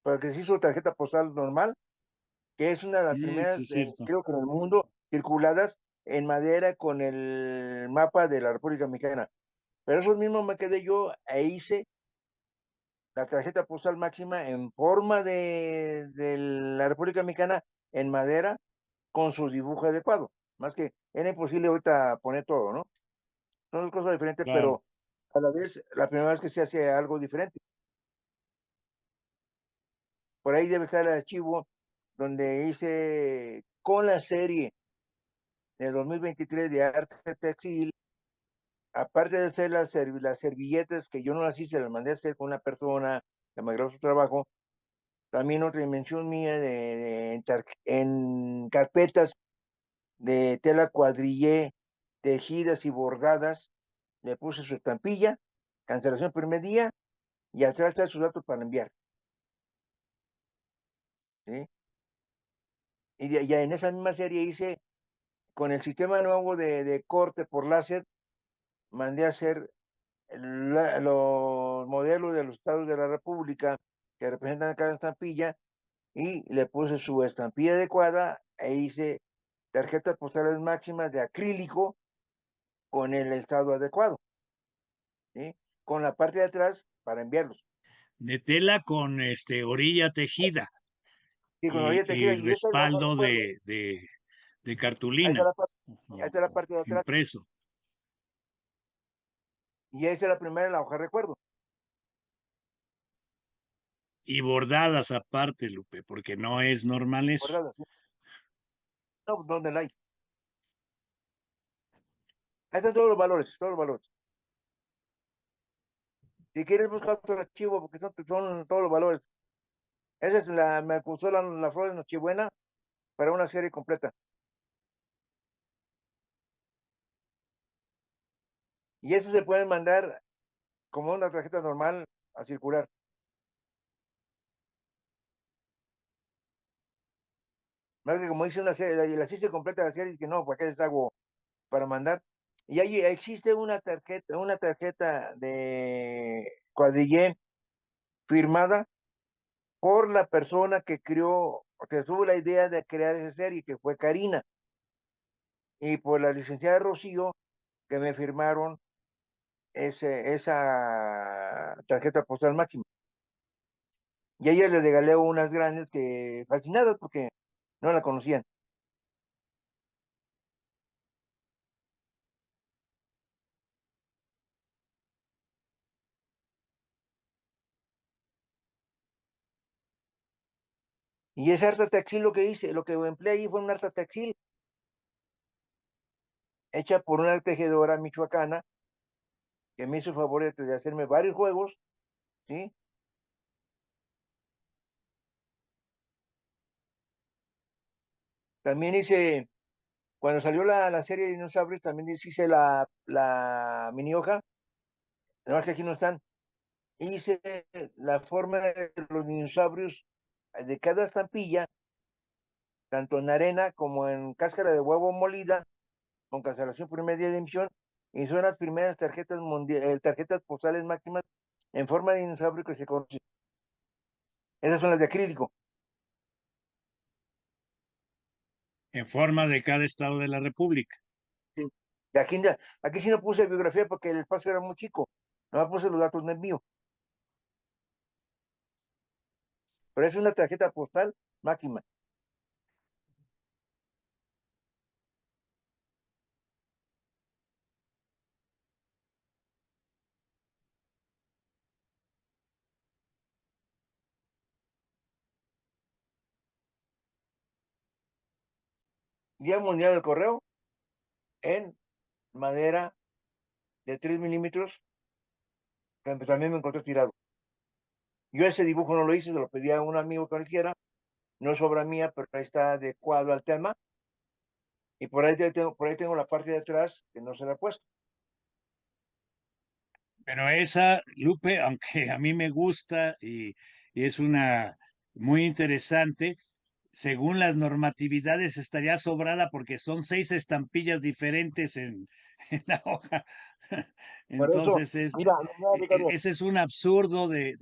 Speaker 4: para que se hizo tarjeta postal normal, que es una de las primeras,
Speaker 2: Sí, es cierto.
Speaker 4: creo que en el mundo, circuladas en madera con el mapa de la República Mexicana. Pero eso mismo me quedé yo e hice la tarjeta postal máxima en forma de la República Mexicana en madera con su dibujo adecuado. Más que era imposible ahorita poner todo, ¿no? Son dos cosas diferentes,
Speaker 2: Claro.
Speaker 4: pero a la vez, la primera vez que se hace algo diferente. Por ahí debe estar el archivo donde hice con la serie de 2023 de arte textil, aparte de hacer las servilletas que yo no las hice, las mandé a hacer con una persona que me agradó su trabajo, también otra dimensión mía en carpetas de tela cuadrillé, tejidas y bordadas, le puse su estampilla, cancelación el primer día, y atrás está sus datos para enviar. ¿Sí? Ya en esa misma serie hice, con el sistema nuevo de corte por láser, mandé a hacer los modelos de los estados de la República que representan cada estampilla y le puse su estampilla adecuada e hice tarjetas postales máximas de acrílico con el estado adecuado. ¿Sí? con la parte de atrás para enviarlos.
Speaker 2: De tela con orilla tejida
Speaker 4: Y con la orilla tejida,
Speaker 2: y
Speaker 4: y esa es la hoja
Speaker 2: respaldo
Speaker 4: recuerdo.
Speaker 2: de
Speaker 4: Ahí
Speaker 2: cartulina
Speaker 4: está ahí está la parte de atrás.
Speaker 2: impreso.
Speaker 4: Y esa es la primera, la hoja recuerdo.
Speaker 2: Y bordadas aparte, Lupe, porque no es normal eso.
Speaker 4: Bordada, ¿sí? No, ¿dónde la hay? Ahí están todos los valores, todos los valores. Si quieres buscar otro archivo, porque son todos los valores. Esa es me puso la flor de Nochebuena para una serie completa. Y eso se pueden mandar como una tarjeta normal a circular. Más que como dice una serie, la serie completa de la serie, que no, ¿para qué les hago para mandar? Y ahí existe una tarjeta de cuadrillé firmada por la persona que creó, que tuvo la idea de crear esa serie, que fue Karina, y por la licenciada Rocío, que me firmaron esa tarjeta postal máxima. Y a ella le regalé unas grandes que fascinadas porque no la conocían. Y esa harta textil lo que hice, lo que empleé ahí fue una harta textil hecha por una tejedora michoacana que me hizo el favor de hacerme varios juegos, ¿sí? También hice, cuando salió la serie de dinosaurios, también hice la mini hoja, nada más que aquí no están. Hice la forma de los dinosaurios de cada estampilla, tanto en arena como en cáscara de huevo molida, con cancelación por media dimensión, y son las primeras tarjetas postales máximas en forma de dinosaurio que se conocen. Esas son las de acrílico.
Speaker 2: En forma de cada estado de la República.
Speaker 4: Sí. Y aquí sí no puse biografía porque el espacio era muy chico. No puse los datos de envío. Pero es una tarjeta postal máxima. Día Mundial del Correo en madera de 3 milímetros, que también me encontré tirado. Yo ese dibujo no lo hice, se lo pedí a un amigo que lo hiciera. No es obra mía, pero ahí está adecuado al tema. Y por ahí tengo la parte de atrás que no se la he puesto.
Speaker 2: Pero esa, Lupe, aunque a mí me gusta y es una muy interesante, según las normatividades estaría sobrada porque son 6 estampillas diferentes en, en la hoja.
Speaker 4: Por eso,
Speaker 2: Entonces,
Speaker 4: mira, Ricardo,
Speaker 2: ese es un absurdo de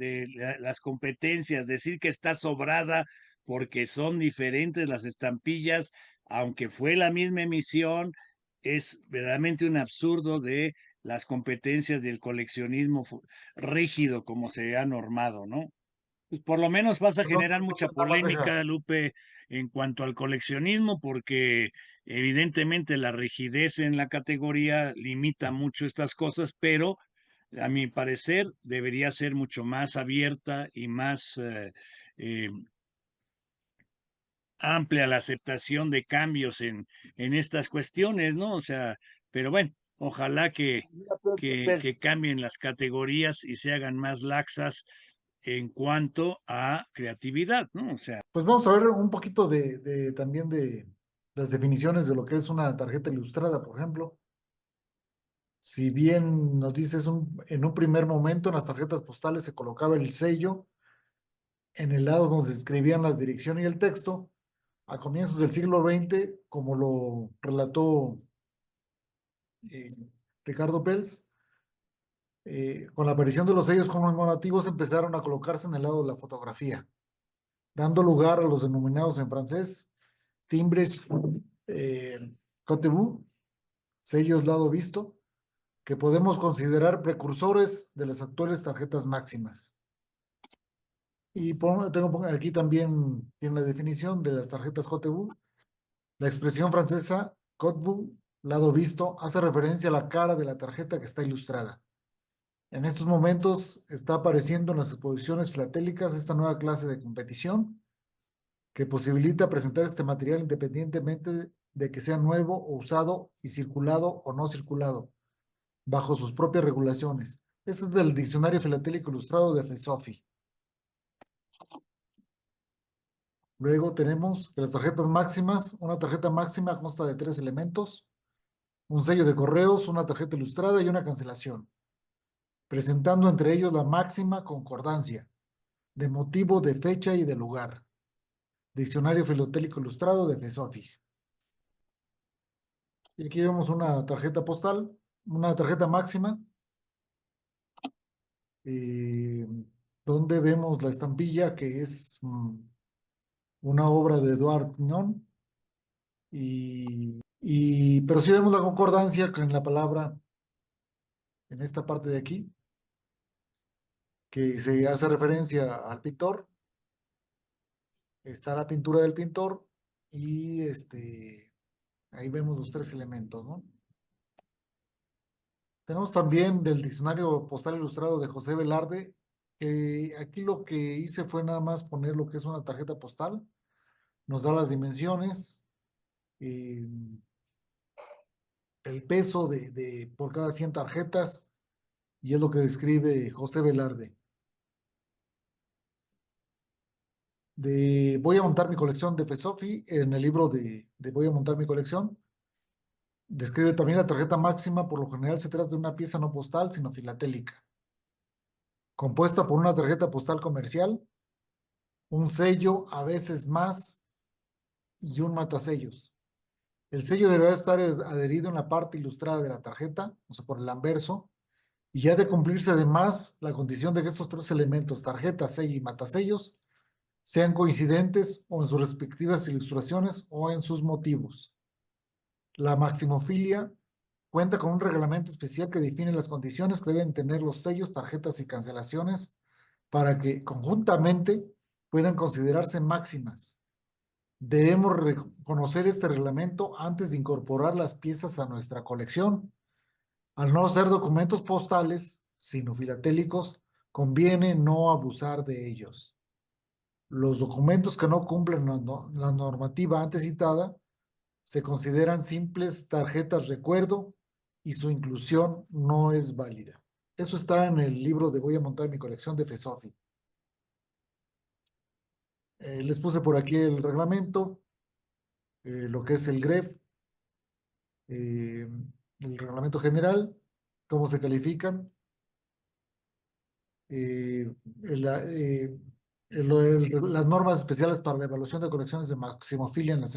Speaker 2: las competencias, decir que está sobrada porque son diferentes las estampillas, aunque fue la misma emisión, es verdaderamente un absurdo de las competencias del coleccionismo rígido como se ha normado, ¿no? Pues por lo menos vas a
Speaker 1: Pues no,
Speaker 2: generar
Speaker 1: no
Speaker 2: mucha
Speaker 1: está nada más, deja.
Speaker 2: polémica, Lupe, en cuanto al coleccionismo, porque evidentemente la rigidez en la categoría limita mucho estas cosas, pero a mi parecer debería ser mucho más abierta y más eh, amplia la aceptación de cambios en estas cuestiones, ¿no? O sea, pero bueno, ojalá
Speaker 4: mira, pues,
Speaker 2: que cambien las categorías y se hagan más laxas en cuanto a creatividad, ¿no? O sea,
Speaker 1: Pues vamos a ver un poquito también de las definiciones de lo que es una tarjeta ilustrada, por ejemplo. Si bien nos dices en un primer momento en las tarjetas postales se colocaba el sello en el lado donde se escribían la dirección y el texto, a comienzos del siglo XX, como lo relató eh, Ricardo Pels, con la aparición de los sellos conmemorativos empezaron a colocarse en el lado de la fotografía, dando lugar a los denominados en francés timbres cote-bout, sellos lado visto, que podemos considerar precursores de las actuales tarjetas máximas. Y tengo aquí también tiene la definición de las tarjetas JTU. La expresión francesa Code lado visto, hace referencia a la cara de la tarjeta que está ilustrada. En estos momentos está apareciendo en las exposiciones filatélicas esta nueva clase de competición que posibilita presentar este material independientemente de que sea nuevo o usado y circulado o no circulado, bajo sus propias regulaciones. Este es del Diccionario Filatélico Ilustrado de FESOFI. Luego tenemos que las tarjetas máximas, una tarjeta máxima consta de 3 elementos, un sello de correos, una tarjeta ilustrada y una cancelación, presentando entre ellos la máxima concordancia de motivo, de fecha y de lugar. Diccionario Filatélico Ilustrado de FESOFIS. Y aquí vemos una tarjeta postal, una tarjeta máxima, eh, donde vemos la estampilla que es una obra de Eduard Pignon. Pero sí vemos la concordancia con la palabra en esta parte de aquí, que se hace referencia al pintor. Está la pintura del pintor y ahí vemos los 3 elementos, ¿no? Tenemos también del Diccionario Postal Ilustrado de José Velarde, que aquí lo que hice fue nada más poner lo que es una tarjeta postal, nos da las dimensiones, eh, el peso por cada 100 tarjetas, y es lo que describe José Velarde. Voy a montar mi colección de FESOFI, en el libro de Voy a montar mi colección, describe también la tarjeta máxima. Por lo general se trata de una pieza no postal, sino filatélica, compuesta por una tarjeta postal comercial, un sello, a veces más, y un matasellos. El sello deberá estar adherido en la parte ilustrada de la tarjeta, o sea, por el anverso, y ha de cumplirse además la condición de que estos 3 elementos, tarjeta, sello y matasellos, sean coincidentes o en sus respectivas ilustraciones o en sus motivos. La maximofilia cuenta con un reglamento especial que define las condiciones que deben tener los sellos, tarjetas y cancelaciones para que conjuntamente puedan considerarse máximas. Debemos conocer este reglamento antes de incorporar las piezas a nuestra colección. Al no ser documentos postales, sino filatélicos, conviene no abusar de ellos. Los documentos que no cumplen la normativa antes citada se consideran simples tarjetas recuerdo y su inclusión no es válida. Eso está en el libro de Voy a montar mi colección de FESOFI. Les puse por aquí el reglamento, lo que es el GREF, eh, el reglamento general, cómo se califican, eh, la- eh, las normas especiales para la evaluación de colecciones de maximofilia en las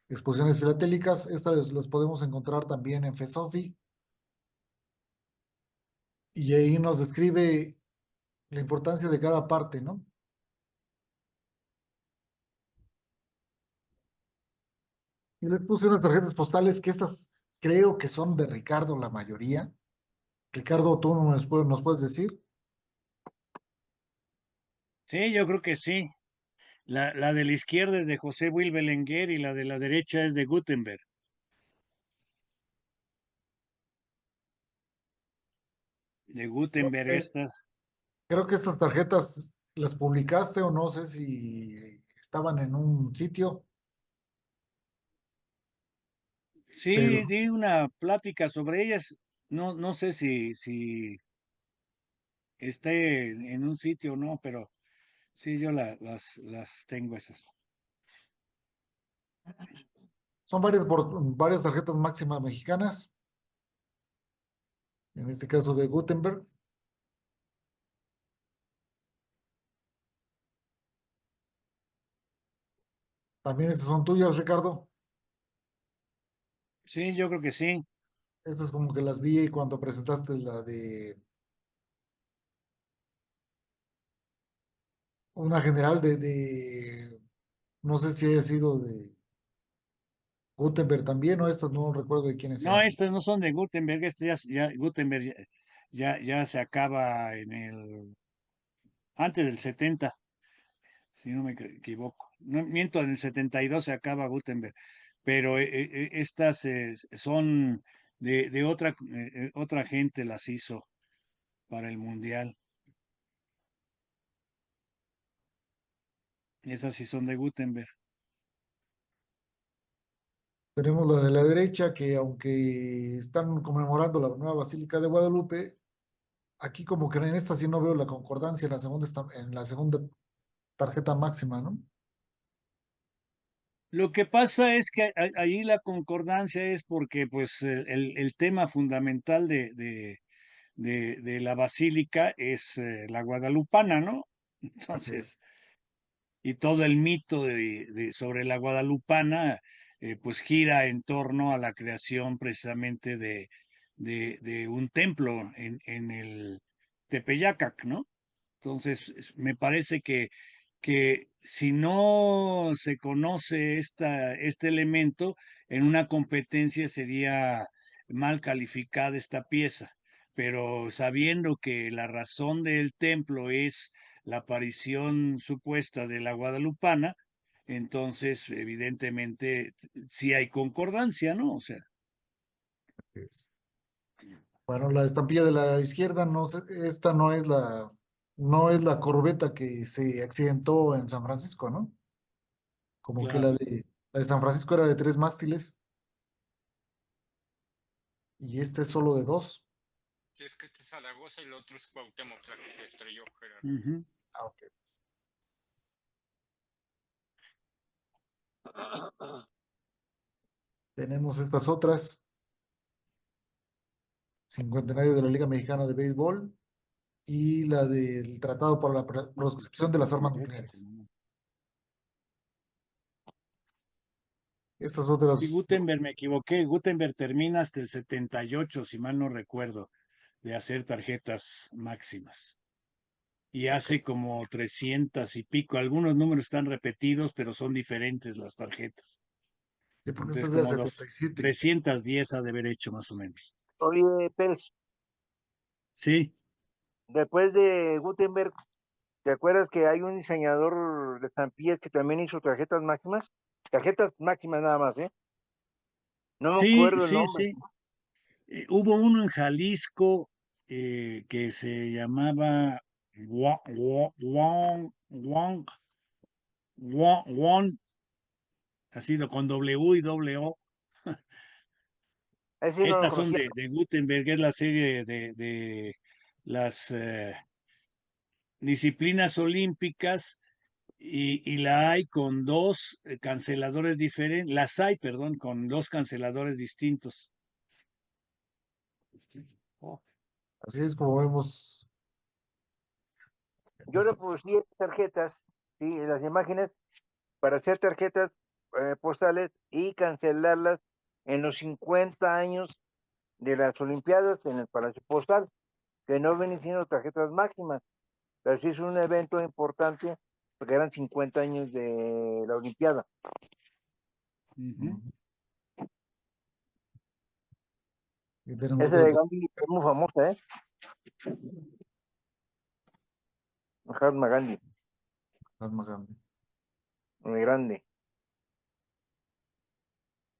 Speaker 1: exposiciones filatélicas. Estas las podemos encontrar también en FESOFI, y ahí nos describe la importancia de cada parte, ¿no? Y les puse unas tarjetas postales que estas creo que son de Ricardo la mayoría. Ricardo, tú nos puedes decir.
Speaker 2: Sí, yo creo que sí. La de la izquierda es de José Will Belenguer y la de la derecha es de Gutenberg. De Gutenberg
Speaker 1: Eh,
Speaker 2: esta.
Speaker 1: Creo que estas tarjetas las publicaste o no sé si estaban en un sitio,
Speaker 2: Sí,
Speaker 1: pero
Speaker 2: di una plática sobre ellas. No, no sé si esté en un sitio o no, pero sí, yo las tengo esas.
Speaker 1: son varias tarjetas máximas mexicanas, en este caso de Gutenberg. También estas son tuyas, Ricardo.
Speaker 2: Sí, yo creo que sí.
Speaker 1: Estas como que las vi cuando presentaste la de una general no sé si haya sido Gutenberg también, o estas no recuerdo de quiénes
Speaker 2: No,
Speaker 1: eran.
Speaker 2: estas no son de Gutenberg, Gutenberg ya se acaba antes del 70, si no me equivoco. No miento, en el 72 se acaba Gutenberg, pero estas son de otra gente las hizo para el Mundial. Esas sí son de Gutenberg.
Speaker 1: Tenemos la de la derecha, que aunque están conmemorando la nueva Basílica de Guadalupe, aquí como que en esta sí no veo la concordancia en la segunda, en la segunda tarjeta máxima, ¿no?
Speaker 2: Lo que pasa es que ahí la concordancia es porque pues el tema fundamental de la basílica es la guadalupana, ¿no?
Speaker 1: Así es.
Speaker 2: Entonces, y todo el mito sobre la guadalupana, pues gira en torno a la creación precisamente de un templo en el Tepeyacac, ¿no? Entonces, me parece que si no se conoce este elemento, en una competencia sería mal calificada esta pieza, pero sabiendo que la razón del templo es la aparición supuesta de la guadalupana, entonces evidentemente sí hay concordancia, ¿no? O sea,
Speaker 1: Así es. Bueno, la estampilla de la izquierda, no sé, esta no es la corbeta que se accidentó en San Francisco, ¿no? Como que
Speaker 2: claro.
Speaker 1: la de San Francisco era de 3 mástiles y este es solo de 2.
Speaker 5: Sí, es que este es Zaragoza y el otro es Cuauhtémoc, la que se estrelló, Gerardo.
Speaker 2: Ujú.
Speaker 1: Ah, ok. Tenemos estas otras. Cincuentenario de la Liga Mexicana de Béisbol y la del Tratado para la Proscripción de las Armas Nucleares. Estas
Speaker 2: Y
Speaker 1: otras,
Speaker 2: Gutenberg, me equivoqué, Gutenberg termina hasta el 78, si mal no recuerdo, de hacer tarjetas máximas. Y hace como 300 y pico. Algunos números están repetidos, pero son diferentes las tarjetas.
Speaker 1: sí, porque esta
Speaker 2: Entonces,
Speaker 1: es del
Speaker 2: como
Speaker 1: 77.
Speaker 2: 310 ha de haber hecho más o menos.
Speaker 4: Oye, Pérez,
Speaker 2: Sí,
Speaker 4: después de Gutenberg, ¿te acuerdas que hay un diseñador de estampillas que también hizo tarjetas máximas? Tarjetas máximas nada más, ¿eh? No me
Speaker 2: sí,
Speaker 4: acuerdo el
Speaker 2: sí,
Speaker 4: nombre.
Speaker 2: sí. Hubo uno en Jalisco que se llamaba Wong, ha sido con W y doble O.
Speaker 4: Ese sí no lo
Speaker 2: Estas son
Speaker 4: conocía.
Speaker 2: de Gutenberg, es la serie de las disciplinas olímpicas y la hay con dos canceladores diferentes, las hay, perdón, con dos canceladores distintos. Oh,
Speaker 1: Así es como vemos en
Speaker 4: Yo
Speaker 1: esta.
Speaker 4: reproducí tarjetas, sí, las imágenes para hacer tarjetas postales y cancelarlas en los 50 años de las Olimpiadas en el Palacio Postal, que no ven siendo tarjetas máximas, pero sí es un evento importante porque eran 50 años de la Olimpiada.
Speaker 2: ujú.
Speaker 1: Y tenemos
Speaker 4: Esa de
Speaker 1: otra
Speaker 4: Gandhi es muy famosa, ¿eh? Mahatma Gandhi,
Speaker 1: más grande.
Speaker 4: muy grande.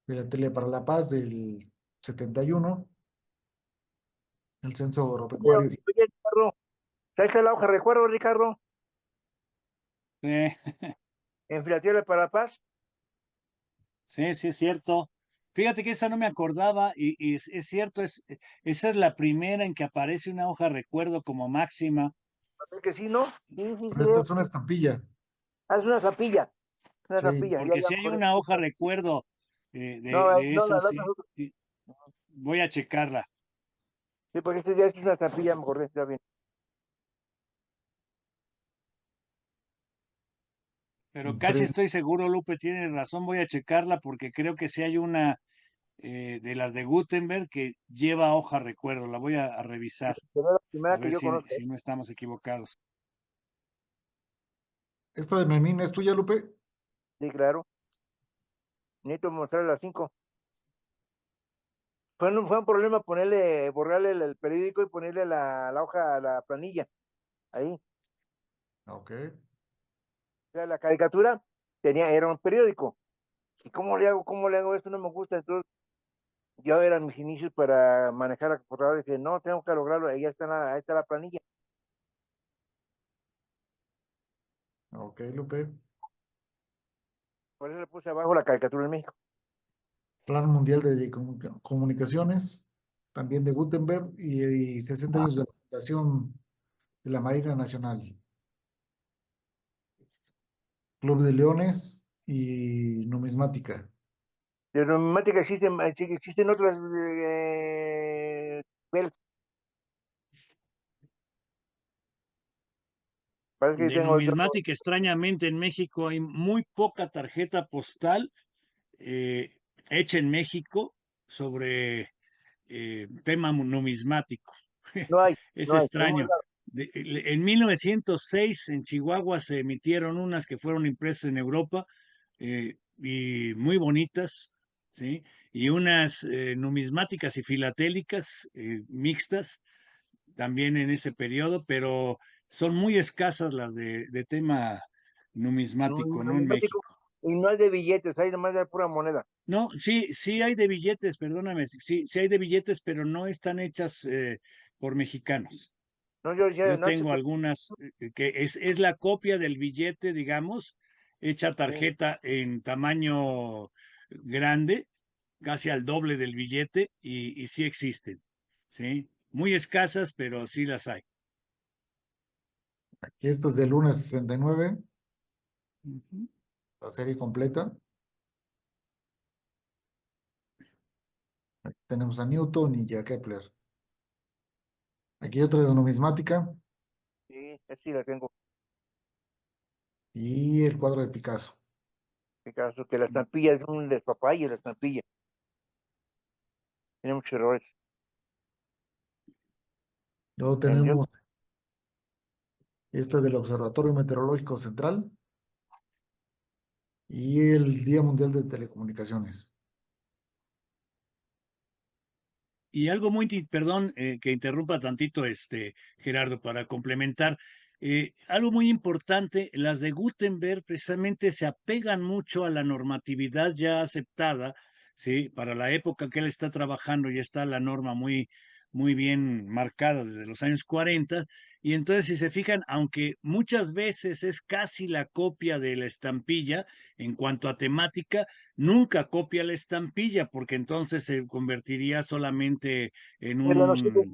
Speaker 1: Filatelia para la Paz del 71, el censo
Speaker 4: Oye,
Speaker 1: agropecuario.
Speaker 4: Ricardo, ¿sabes qué es la hoja de recuerdo, Ricardo?
Speaker 2: Sí,
Speaker 4: En Filatelia para la Paz.
Speaker 2: sí, sí, es cierto. Fíjate que esa no me acordaba y es cierto, esa es la primera en que aparece una hoja recuerdo como máxima.
Speaker 4: Que sí, ¿no? Sí, sí,
Speaker 1: Pero
Speaker 4: sí.
Speaker 1: esta es una estampilla.
Speaker 4: Ah, es una capilla. Una
Speaker 1: Sí,
Speaker 4: capilla. Ya,
Speaker 2: Porque
Speaker 4: ya
Speaker 2: si
Speaker 4: me
Speaker 2: hay
Speaker 4: acordé.
Speaker 2: una hoja recuerdo
Speaker 4: No,
Speaker 2: de
Speaker 4: no,
Speaker 2: eso,
Speaker 4: la otra
Speaker 2: sí, sí, voy a checarla.
Speaker 4: sí, porque este ya es una capilla, me acordé, está bien.
Speaker 2: Pero casi estoy
Speaker 1: imprenta.
Speaker 2: seguro, Lupe tiene razón, voy a checarla porque creo que sí hay una de las de Gutenberg que lleva hoja recuerdo, la voy a revisar,
Speaker 4: Pero es la
Speaker 2: a
Speaker 4: primera que
Speaker 2: ver
Speaker 4: yo conozco.
Speaker 2: si no estamos equivocados.
Speaker 1: Esta de Memín es tuya, Lupe.
Speaker 4: Sí, claro. Necesito mostrarle las 5. Fue un problema borrarle el periódico y ponerle la hoja, la planilla. Ahí.
Speaker 1: Ok.
Speaker 4: O sea, la caricatura era un periódico. ¿Y cómo le hago? ¿Cómo le hago esto? No me gusta. Entonces, ya eran mis inicios para manejar la computadora. Y dije, no, tengo que lograrlo. Ahí está la planilla.
Speaker 1: Ok, Lupe.
Speaker 4: Por eso le puse abajo la caricatura en México.
Speaker 1: Plan Mundial de Comunicaciones, también de Gutenberg y 60 años de la fundación de la Marina Nacional. Club de Leones y Numismática.
Speaker 4: De numismática existen otras. Niveles. Parece que
Speaker 2: De
Speaker 4: tengo yo.
Speaker 2: numismática, extrañamente en México hay muy poca tarjeta postal hecha en México sobre tema numismático.
Speaker 4: No hay,
Speaker 2: Es
Speaker 4: no hay.
Speaker 2: extraño. En 1906 en Chihuahua se emitieron unas que fueron impresas en Europa y muy bonitas, ¿sí? Y unas numismáticas y filatélicas mixtas también en ese periodo, pero son muy escasas las de tema numismático, ¿no? En
Speaker 4: Numismático.
Speaker 2: México.
Speaker 4: Y no hay de billetes, hay nomás de pura moneda.
Speaker 2: No, sí, sí hay de billetes, perdóname, sí, sí hay de billetes, pero no están hechas por mexicanos.
Speaker 4: No, yo decía,
Speaker 2: Yo
Speaker 4: no,
Speaker 2: tengo algunas que es la copia del billete, digamos, hecha tarjeta en tamaño grande, casi al doble del billete, y sí existen, ¿sí? Muy escasas, pero sí las hay.
Speaker 1: Aquí esto es de lunes 69,
Speaker 2: Ujú.
Speaker 1: la serie completa. Aquí tenemos a Newton y a Kepler. Aquí otra de numismática
Speaker 4: sí, sí la tengo.
Speaker 1: y el cuadro de Picasso.
Speaker 4: En caso que la estampilla es un despapalle, la estampilla. Tiene muchos errores.
Speaker 1: Luego
Speaker 4: ¿Entendió?
Speaker 1: tenemos esta del Observatorio Meteorológico Central y el Día Mundial de Telecomunicaciones.
Speaker 2: Y algo muy, perdón, que interrumpa tantito, Gerardo, para complementar. Algo muy importante, las de Gutenberg precisamente se apegan mucho a la normatividad ya aceptada, ¿sí? Para la época que él está trabajando ya está la norma muy, muy bien marcada desde los años 40. Y entonces, si se fijan, aunque muchas veces es casi la copia de la estampilla en cuanto a temática, nunca copia la estampilla, porque entonces se convertiría solamente en
Speaker 4: Pero no sirve,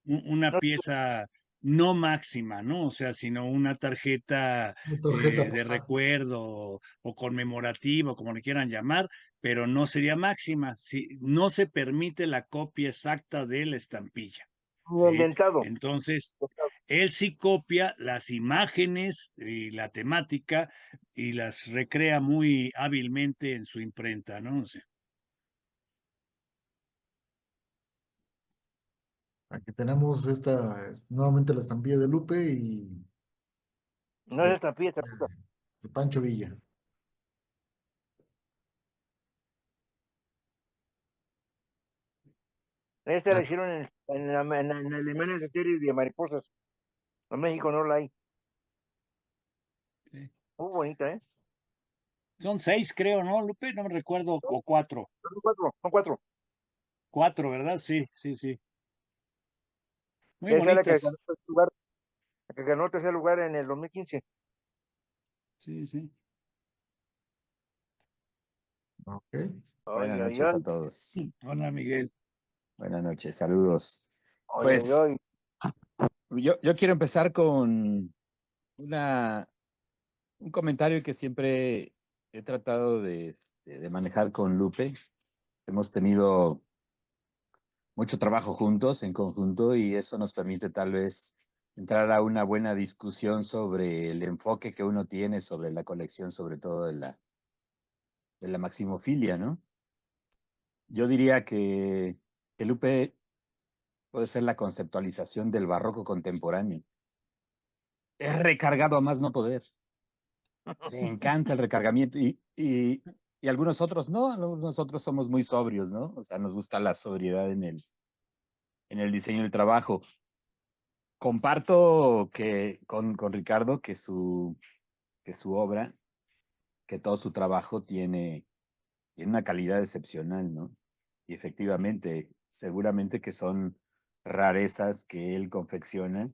Speaker 2: una
Speaker 4: no,
Speaker 2: pieza no máxima, ¿no? O sea, sino una tarjeta
Speaker 1: Una tarjeta
Speaker 2: de
Speaker 1: postal.
Speaker 2: recuerdo o conmemorativa, como le quieran llamar, pero no sería máxima. Si, no se permite la copia exacta de la estampilla,
Speaker 4: ni
Speaker 2: ¿sí?
Speaker 4: inventado.
Speaker 2: Entonces, él sí copia las imágenes y la temática y las recrea muy hábilmente en su imprenta, ¿no? O sea,
Speaker 1: Aquí tenemos esta, nuevamente la estampilla de Lupe y
Speaker 4: No es
Speaker 1: este,
Speaker 4: estampilla, esta puta.
Speaker 1: de Pancho Villa.
Speaker 4: Esta la
Speaker 1: La-
Speaker 4: hicieron en Alemania de serie de mariposas. En México no la hay.
Speaker 2: sí.
Speaker 4: Muy bonita, ¿eh?
Speaker 2: Son 6, creo, ¿no, Lupe? No me recuerdo, o 4.
Speaker 4: Son 4, son 4.
Speaker 2: 4, ¿verdad? Sí, sí, sí. Muy
Speaker 4: Esa es la que ganó
Speaker 2: bonitas.
Speaker 4: el tercer lugar, la que ganó el tercer lugar en el 2015.
Speaker 2: Sí, sí.
Speaker 1: Ok.
Speaker 6: Buenas
Speaker 4: Ay, ay,
Speaker 6: noches a
Speaker 4: ay,
Speaker 6: todos.
Speaker 2: Hola, Miguel.
Speaker 6: Buenas noches, saludos.
Speaker 4: ay, ay,
Speaker 6: Pues
Speaker 4: ay.
Speaker 6: yo quiero empezar con una, un comentario que siempre he tratado de manejar con Lupe. Hemos tenido mucho trabajo juntos, en conjunto, y eso nos permite tal vez entrar a una buena discusión sobre el enfoque que uno tiene sobre la colección, sobre todo de la maximofilia, ¿no? Yo diría que Lupe puede ser la conceptualización del barroco contemporáneo. Es recargado a más no poder. Le encanta el recargamiento y y algunos otros no, algunos otros somos muy sobrios, ¿no? O sea, nos gusta la sobriedad en el diseño del trabajo. Comparto que con Ricardo que su obra, que todo su trabajo tiene una calidad excepcional, ¿no? Y efectivamente, seguramente que son rarezas que él confecciona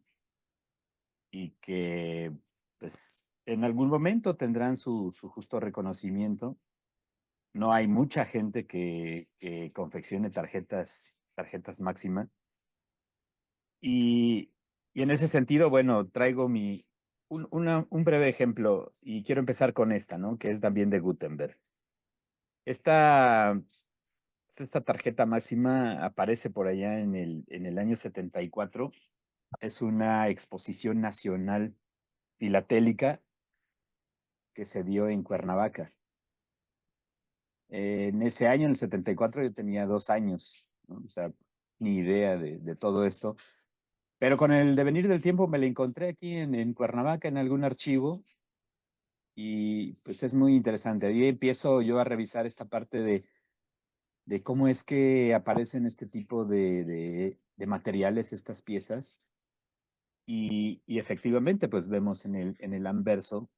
Speaker 6: y que, pues, en algún momento tendrán su justo reconocimiento. No hay mucha gente que confeccione tarjetas máxima. Y, y en ese sentido, bueno, traigo un breve ejemplo y quiero empezar con esta, ¿no? Que es también de Gutenberg. Esta tarjeta máxima aparece por allá en el año 74. Es una exposición nacional filatélica que se dio en Cuernavaca. En ese año, en el 74, yo tenía 2 años, ¿no? O sea, ni idea de todo esto. Pero con el devenir del tiempo me la encontré aquí en Cuernavaca en algún archivo y pues es muy interesante. Ahí empiezo yo a revisar esta parte de cómo es que aparecen este tipo de materiales, estas piezas. Y efectivamente, pues vemos en el anverso,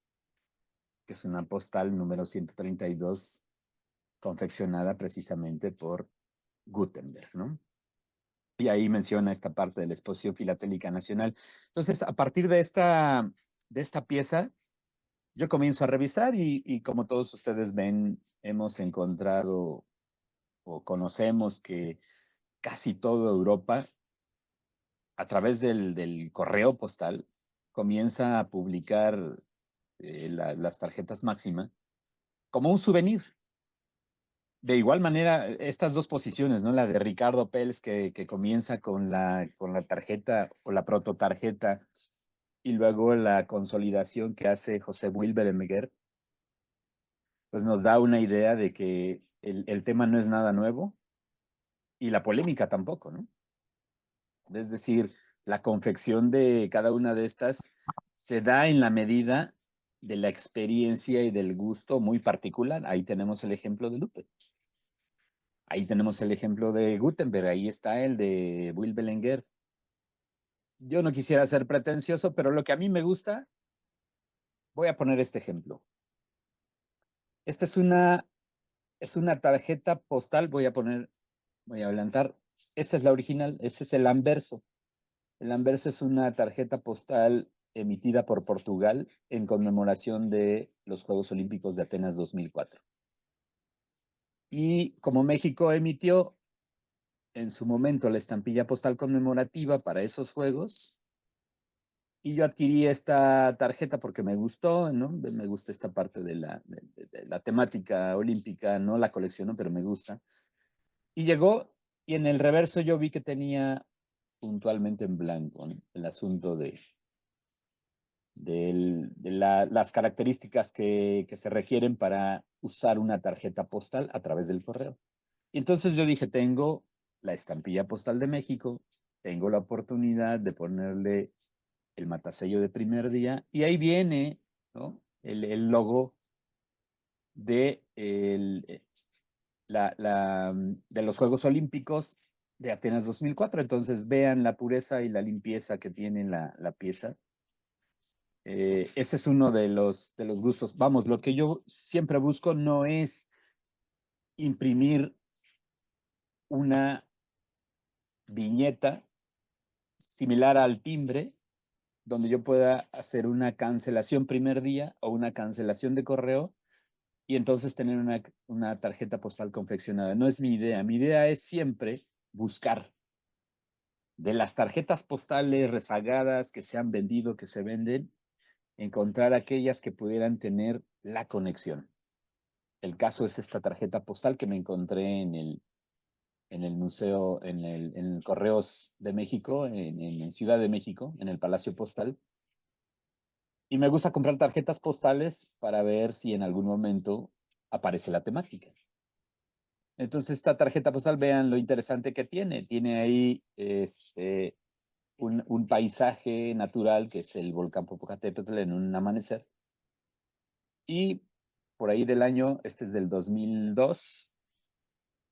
Speaker 6: que es una postal número 132, confeccionada precisamente por Gutenberg, ¿no? Y ahí menciona esta parte de la exposición filatélica nacional. Entonces, a partir de esta pieza, yo comienzo a revisar y como todos ustedes ven, hemos encontrado o conocemos que casi toda Europa, a través del correo postal, comienza a publicar las tarjetas máxima como un souvenir. De igual manera, estas dos posiciones, ¿no? La de Ricardo Pels, que comienza con la tarjeta o la prototarjeta, y luego la consolidación que hace José Wilberenberger, pues nos da una idea de que el tema no es nada nuevo y la polémica tampoco, ¿no? Es decir, la confección de cada una de estas se da en la medida de la experiencia y del gusto muy particular. Ahí tenemos el ejemplo de Lupe. Ahí tenemos el ejemplo de Gutenberg. Ahí está el de Will Belenguer. Yo no quisiera ser pretencioso, pero lo que a mí me gusta, voy a poner este ejemplo. Esta es una tarjeta postal. Voy a adelantar. Esta es la original. Este es el anverso. El anverso es una tarjeta postal emitida por Portugal en conmemoración de los Juegos Olímpicos de Atenas 2004. Y como México emitió en su momento la estampilla postal conmemorativa para esos Juegos, y yo adquirí esta tarjeta porque me gustó, ¿no? Me gusta esta parte de la temática olímpica, no la colecciono, pero me gusta. Y llegó, y en el reverso yo vi que tenía puntualmente en blanco, ¿no? El asunto de las características que se requieren para usar una tarjeta postal a través del correo. Y entonces yo dije, tengo la estampilla postal de México, tengo la oportunidad de ponerle el matasello de primer día, y ahí viene, ¿no? El logo de, de los Juegos Olímpicos de Atenas 2004. Entonces vean la pureza y la limpieza que tiene la pieza. Ese es uno de los gustos. Vamos, lo que yo siempre busco no es imprimir una viñeta similar al timbre, donde yo pueda hacer una cancelación primer día o una cancelación de correo y entonces tener una tarjeta postal confeccionada. No es mi idea. Mi idea es siempre buscar de las tarjetas postales rezagadas que se han vendido, que se venden, encontrar aquellas que pudieran tener la conexión. El caso es esta tarjeta postal que me encontré en el museo, en el Correos de México, en Ciudad de México, en el Palacio Postal. Y me gusta comprar tarjetas postales para ver si en algún momento aparece la temática. Entonces, esta tarjeta postal, vean lo interesante que tiene. Tiene ahí un paisaje natural que es el volcán Popocatépetl en un amanecer. Y por ahí del año, este es del 2002,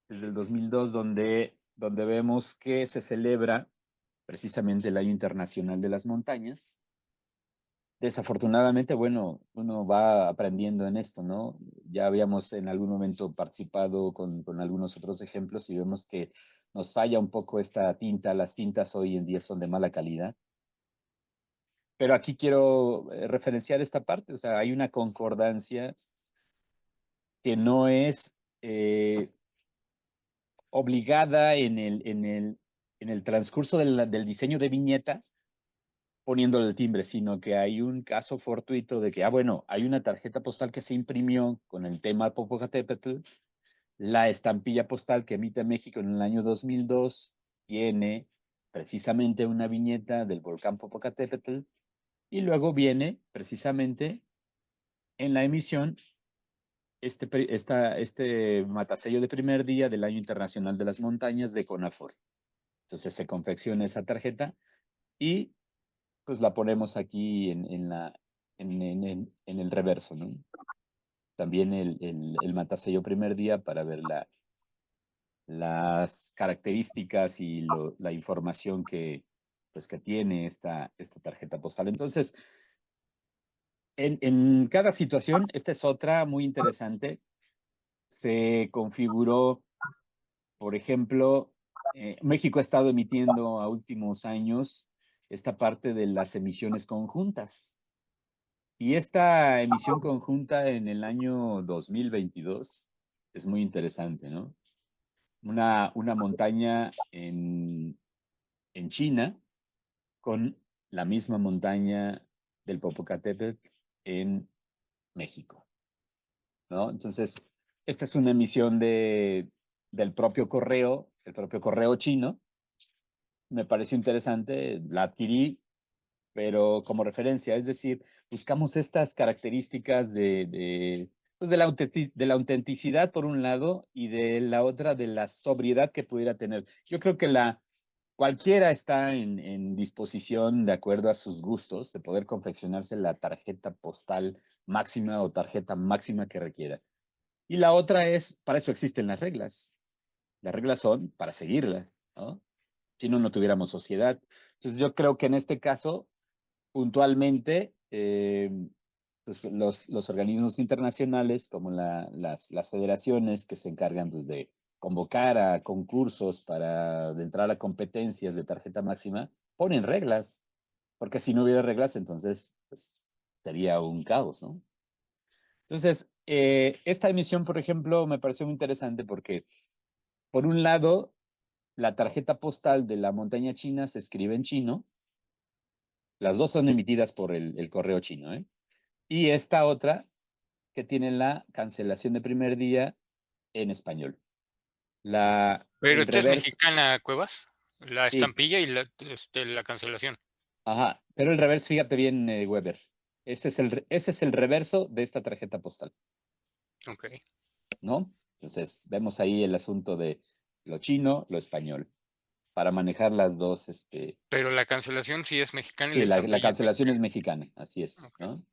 Speaker 6: donde vemos que se celebra precisamente el Año Internacional de las Montañas. Desafortunadamente, bueno, uno va aprendiendo en esto, ¿no? Ya habíamos en algún momento participado con algunos otros ejemplos y vemos que nos falla un poco esta tinta. Las tintas hoy en día son de mala calidad. Pero aquí quiero referenciar esta parte, o sea, hay una concordancia que no es obligada en el transcurso del diseño de viñeta poniéndole el timbre, sino que hay un caso fortuito de que, bueno, hay una tarjeta postal que se imprimió con el tema Popocatépetl, la estampilla postal que emite México en el año 2002 tiene precisamente una viñeta del volcán Popocatépetl y luego viene precisamente en la emisión este matasello de primer día del Año Internacional de las Montañas de CONAFOR. Entonces se confecciona esa tarjeta y pues la ponemos aquí en el reverso, ¿no? También el matasello primer día para ver las características y la información pues, que tiene esta tarjeta postal. Entonces, en cada situación, esta es otra muy interesante. Se configuró, por ejemplo, México ha estado emitiendo a últimos años esta parte de las emisiones conjuntas. Y esta emisión conjunta en el año 2022 es muy interesante, ¿no? Una montaña en China con la misma montaña del Popocatépetl en México, ¿no? Entonces, esta es una emisión del propio correo, el propio correo chino. Me pareció interesante, la adquirí, pero como referencia, es decir, buscamos estas características pues de la autenticidad por un lado y de la otra de la sobriedad que pudiera tener. Yo creo que cualquiera está en disposición, de acuerdo a sus gustos, de poder confeccionarse la tarjeta postal máxima o tarjeta máxima que requiera. Y la otra es, para eso existen las reglas. Las reglas son para seguirlas, ¿no? Si no, no tuviéramos sociedad. Entonces yo creo que en este caso, puntualmente, pues los organismos internacionales, como las federaciones que se encargan pues, de convocar a concursos de entrar a competencias de tarjeta máxima, ponen reglas, porque si no hubiera reglas, entonces pues, sería un caos, ¿no? Entonces, esta emisión, por ejemplo, me pareció muy interesante porque, por un lado, la tarjeta postal de la montaña china se escribe en chino. Las dos son emitidas por el correo chino, ¿eh? Y esta otra que tiene la cancelación de primer día en español.
Speaker 5: Pero
Speaker 6: El
Speaker 5: esta es
Speaker 6: reverso,
Speaker 5: mexicana, Cuevas. La
Speaker 6: sí,
Speaker 5: estampilla y la cancelación.
Speaker 6: ajá, pero el reverso, fíjate bien, Weber. Ese es el reverso de esta tarjeta postal,
Speaker 5: Ok.
Speaker 6: ¿no? Entonces, vemos ahí el asunto de lo chino, lo español, para manejar las dos,
Speaker 5: Pero la cancelación sí es mexicana y la
Speaker 6: sí, la
Speaker 5: estampilla es
Speaker 6: cancelación es
Speaker 5: mexicana.
Speaker 6: mexicana, así es,
Speaker 5: Ok.
Speaker 6: ¿no?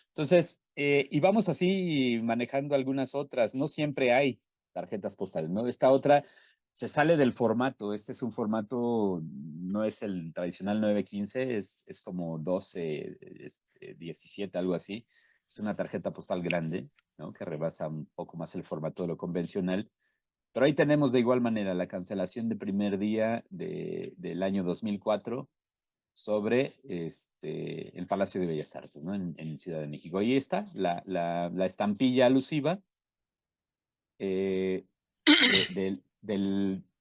Speaker 6: Entonces, y vamos así manejando algunas otras. No siempre hay tarjetas postales, ¿no? Esta otra se sale del formato. Este es un formato, no es el tradicional 915, es como 12, 17, algo así. Es una tarjeta postal grande, ¿no? Que rebasa un poco más el formato de lo convencional. Pero ahí tenemos de igual manera la cancelación de primer día del año 2004 sobre el Palacio de Bellas Artes, ¿no? En Ciudad de México. Ahí está la estampilla alusiva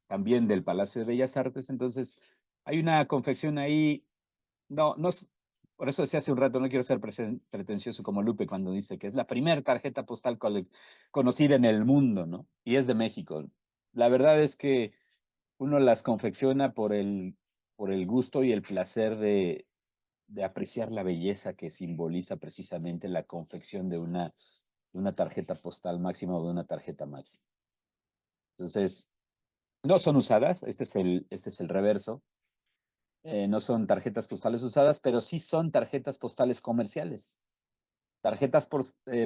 Speaker 6: también del Palacio de Bellas Artes. Entonces, hay una confección ahí, no, por eso decía hace un rato, no quiero ser pretencioso como Lupe cuando dice que es la primera tarjeta postal conocida en el mundo, ¿no? Y es de México. La verdad es que uno las confecciona por el gusto y el placer de apreciar la belleza que simboliza precisamente la confección de una tarjeta postal máxima o de una tarjeta máxima. Entonces, no son usadas, este es el reverso, no son tarjetas postales usadas, pero sí son tarjetas postales comerciales. tarjetas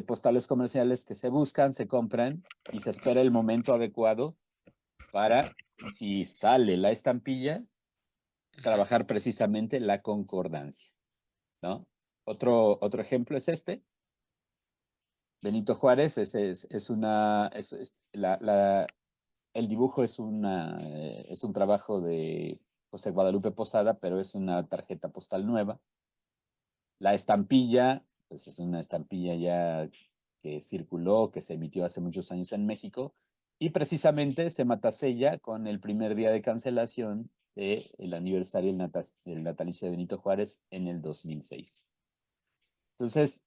Speaker 6: postales comerciales que se buscan, se compran y se espera el momento adecuado para, si sale la estampilla, trabajar precisamente la concordancia, ¿no? Otro ejemplo es este. Benito Juárez es una, el dibujo es un trabajo de José Guadalupe Posada, pero es una tarjeta postal nueva. La estampilla, pues es una estampilla ya que circuló, que se emitió hace muchos años en México, y precisamente se matasella con el primer día de cancelación del aniversario del natalicio de Benito Juárez en el 2006. Entonces,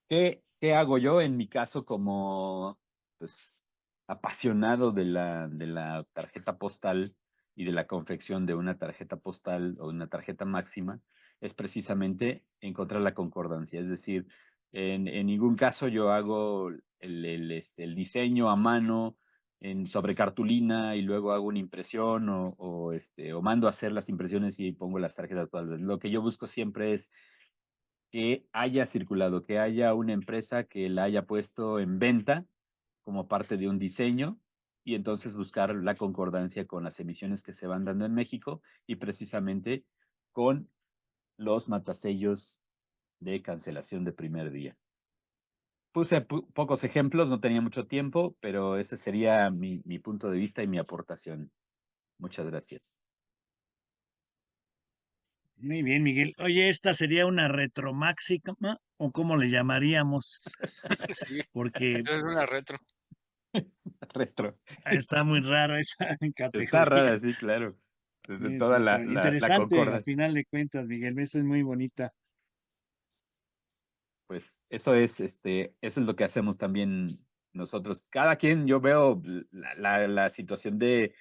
Speaker 6: ¿qué hago yo en mi caso como pues, apasionado de la tarjeta postal y de la confección de una tarjeta postal o una tarjeta máxima? Es precisamente encontrar la concordancia. Es decir, en ningún caso yo hago el diseño a mano sobre cartulina y luego hago una impresión o mando a hacer las impresiones y pongo las tarjetas. Lo que yo busco siempre es que haya circulado, que haya una empresa que la haya puesto en venta como parte de un diseño y entonces buscar la concordancia con las emisiones que se van dando en México y precisamente con los matasellos de cancelación de primer día. Puse pocos ejemplos, no tenía mucho tiempo, pero ese sería mi punto de vista y mi aportación. Muchas gracias.
Speaker 2: Muy bien, Miguel. Oye, ¿esta sería una retromáxima o cómo le llamaríamos?
Speaker 5: Sí,
Speaker 2: Porque
Speaker 5: es una retro.
Speaker 6: Retro.
Speaker 2: está muy raro esa
Speaker 6: Está
Speaker 2: categoría.
Speaker 6: rara, sí, claro. Desde
Speaker 2: Sí,
Speaker 6: toda
Speaker 2: sí, pero
Speaker 6: la
Speaker 2: interesante a
Speaker 6: concordancia.
Speaker 2: final de cuentas, Miguel. Esa es muy bonita.
Speaker 6: Pues eso es lo que hacemos también nosotros. Cada quien, yo veo la situación de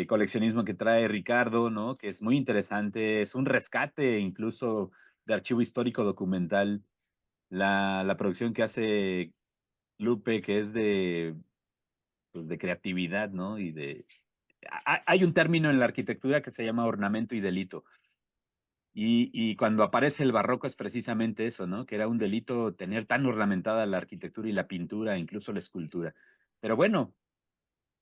Speaker 6: coleccionismo que trae Ricardo, ¿no? Que es muy interesante, es un rescate incluso de archivo histórico documental. La producción que hace Lupe, que es pues, de creatividad, ¿no? Hay un término en la arquitectura que se llama ornamento y delito. Y cuando aparece el barroco es precisamente eso, ¿no? Que era un delito tener tan ornamentada la arquitectura y la pintura, incluso la escultura. Pero bueno,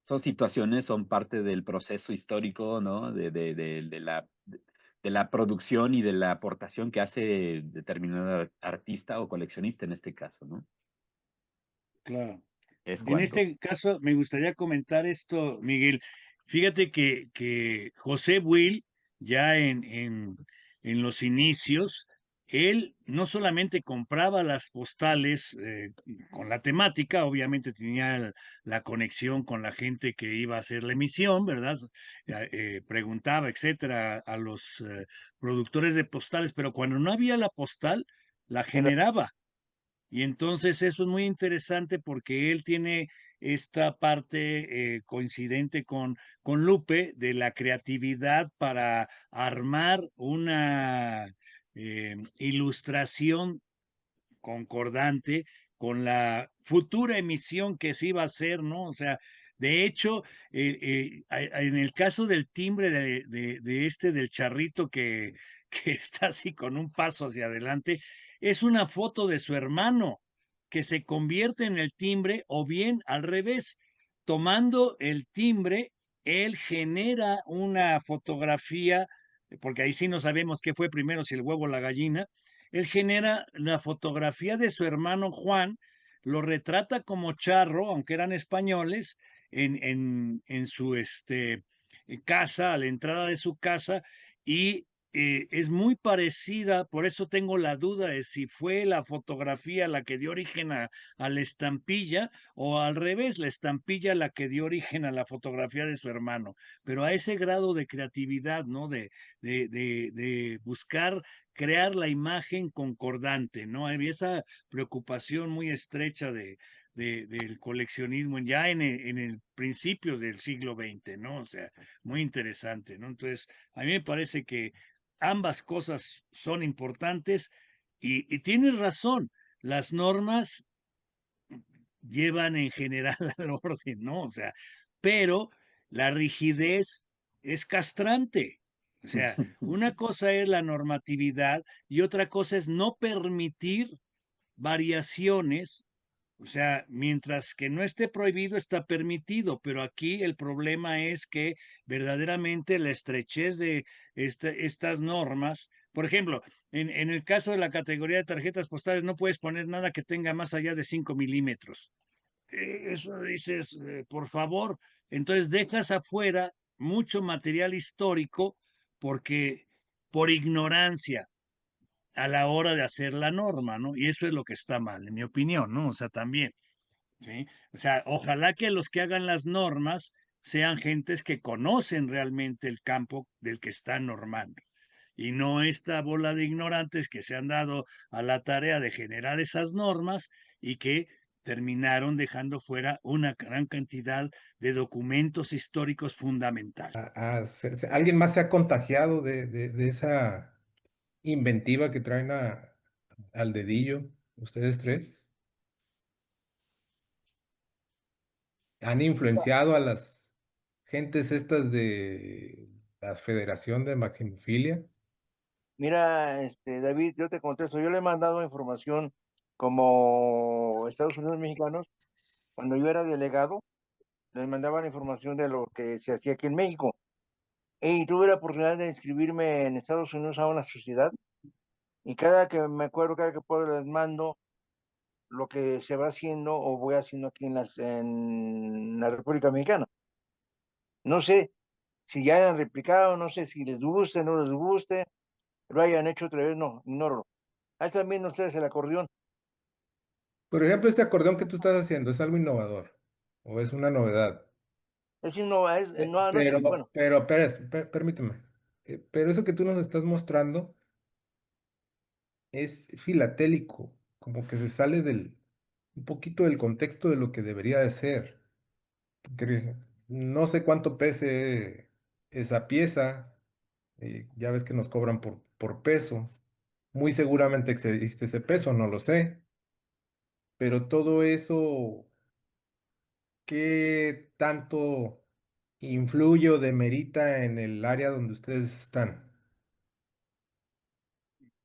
Speaker 6: son situaciones, son parte del proceso histórico, ¿no? De la producción y de la aportación que hace determinado artista o coleccionista en este caso, ¿no?
Speaker 2: Claro.
Speaker 6: Es
Speaker 2: En
Speaker 6: cuanto.
Speaker 2: este caso, me gustaría comentar esto, Miguel. Fíjate que José Will, ya en los inicios, él no solamente compraba las postales con la temática, obviamente tenía la conexión con la gente que iba a hacer la emisión, ¿verdad? Preguntaba, etcétera, a los productores de postales, pero cuando no había la postal, la generaba. Y entonces eso es muy interesante porque él tiene esta parte coincidente con Lupe de la creatividad para armar una ilustración concordante con la futura emisión que se iba a hacer, ¿no? O sea, de hecho, en el caso del timbre del charrito que está así con un paso hacia adelante, es una foto de su hermano que se convierte en el timbre o bien al revés, tomando el timbre, él genera una fotografía, porque ahí sí no sabemos qué fue primero, si el huevo o la gallina, él genera la fotografía de su hermano Juan, lo retrata como charro, aunque eran españoles, en su casa, a la entrada de su casa, y es muy parecida, por eso tengo la duda de si fue la fotografía la que dio origen a la estampilla o al revés, la estampilla la que dio origen a la fotografía de su hermano, pero a ese grado de creatividad, ¿no? De buscar crear la imagen concordante, ¿no? Había esa preocupación muy estrecha del coleccionismo ya en el principio del siglo XX, ¿no? O sea, muy interesante, ¿no? Entonces, a mí me parece que ambas cosas son importantes y tienes razón, las normas llevan en general al orden, ¿no? O sea, pero la rigidez es castrante. O sea, una cosa es la normatividad y otra cosa es no permitir variaciones. O sea, mientras que no esté prohibido, está permitido, pero aquí el problema es que verdaderamente la estrechez de estas normas, por ejemplo, en el caso de la categoría de tarjetas postales, no puedes poner nada que tenga más allá de 5 milímetros. Eso dices, por favor, entonces dejas afuera mucho material histórico porque por ignorancia a la hora de hacer la norma, ¿no? Y eso es lo que está mal, en mi opinión, ¿no? O sea, también, ¿sí? O sea, ojalá que los que hagan las normas sean gentes que conocen realmente el campo del que están normando. Y no esta bola de ignorantes que se han dado a la tarea de generar esas normas y que terminaron dejando fuera una gran cantidad de documentos históricos fundamentales.
Speaker 7: ¿Alguien más se ha contagiado de esa inventiva que traen al dedillo, ustedes tres? ¿Han influenciado a las gentes estas de la Federación de Maximofilia?
Speaker 4: Mira, David, yo te contesto, yo le he mandado información como Estados Unidos mexicanos, cuando yo era delegado, les mandaba la información de lo que se hacía aquí en México. Y tuve la oportunidad de inscribirme en Estados Unidos a una sociedad, y cada que me acuerdo, cada que puedo, les mando lo que se va haciendo o voy haciendo aquí en la República Mexicana. No sé si ya hayan replicado, no sé si les guste, no les guste, lo hayan hecho otra vez, no, ignoro. Ahí también ustedes el acordeón.
Speaker 7: Por ejemplo, este acordeón que tú estás haciendo, ¿es algo innovador o es una novedad?
Speaker 4: Es, no, no sé, bueno,
Speaker 7: Permíteme. Pero eso que tú nos estás mostrando es filatélico, como que se sale un poquito del contexto de lo que debería de ser. No sé cuánto pese esa pieza, ya ves que nos cobran por peso. Muy seguramente excediste ese peso, no lo sé, pero todo eso, ¿qué tanto influye o demerita en el área donde ustedes están?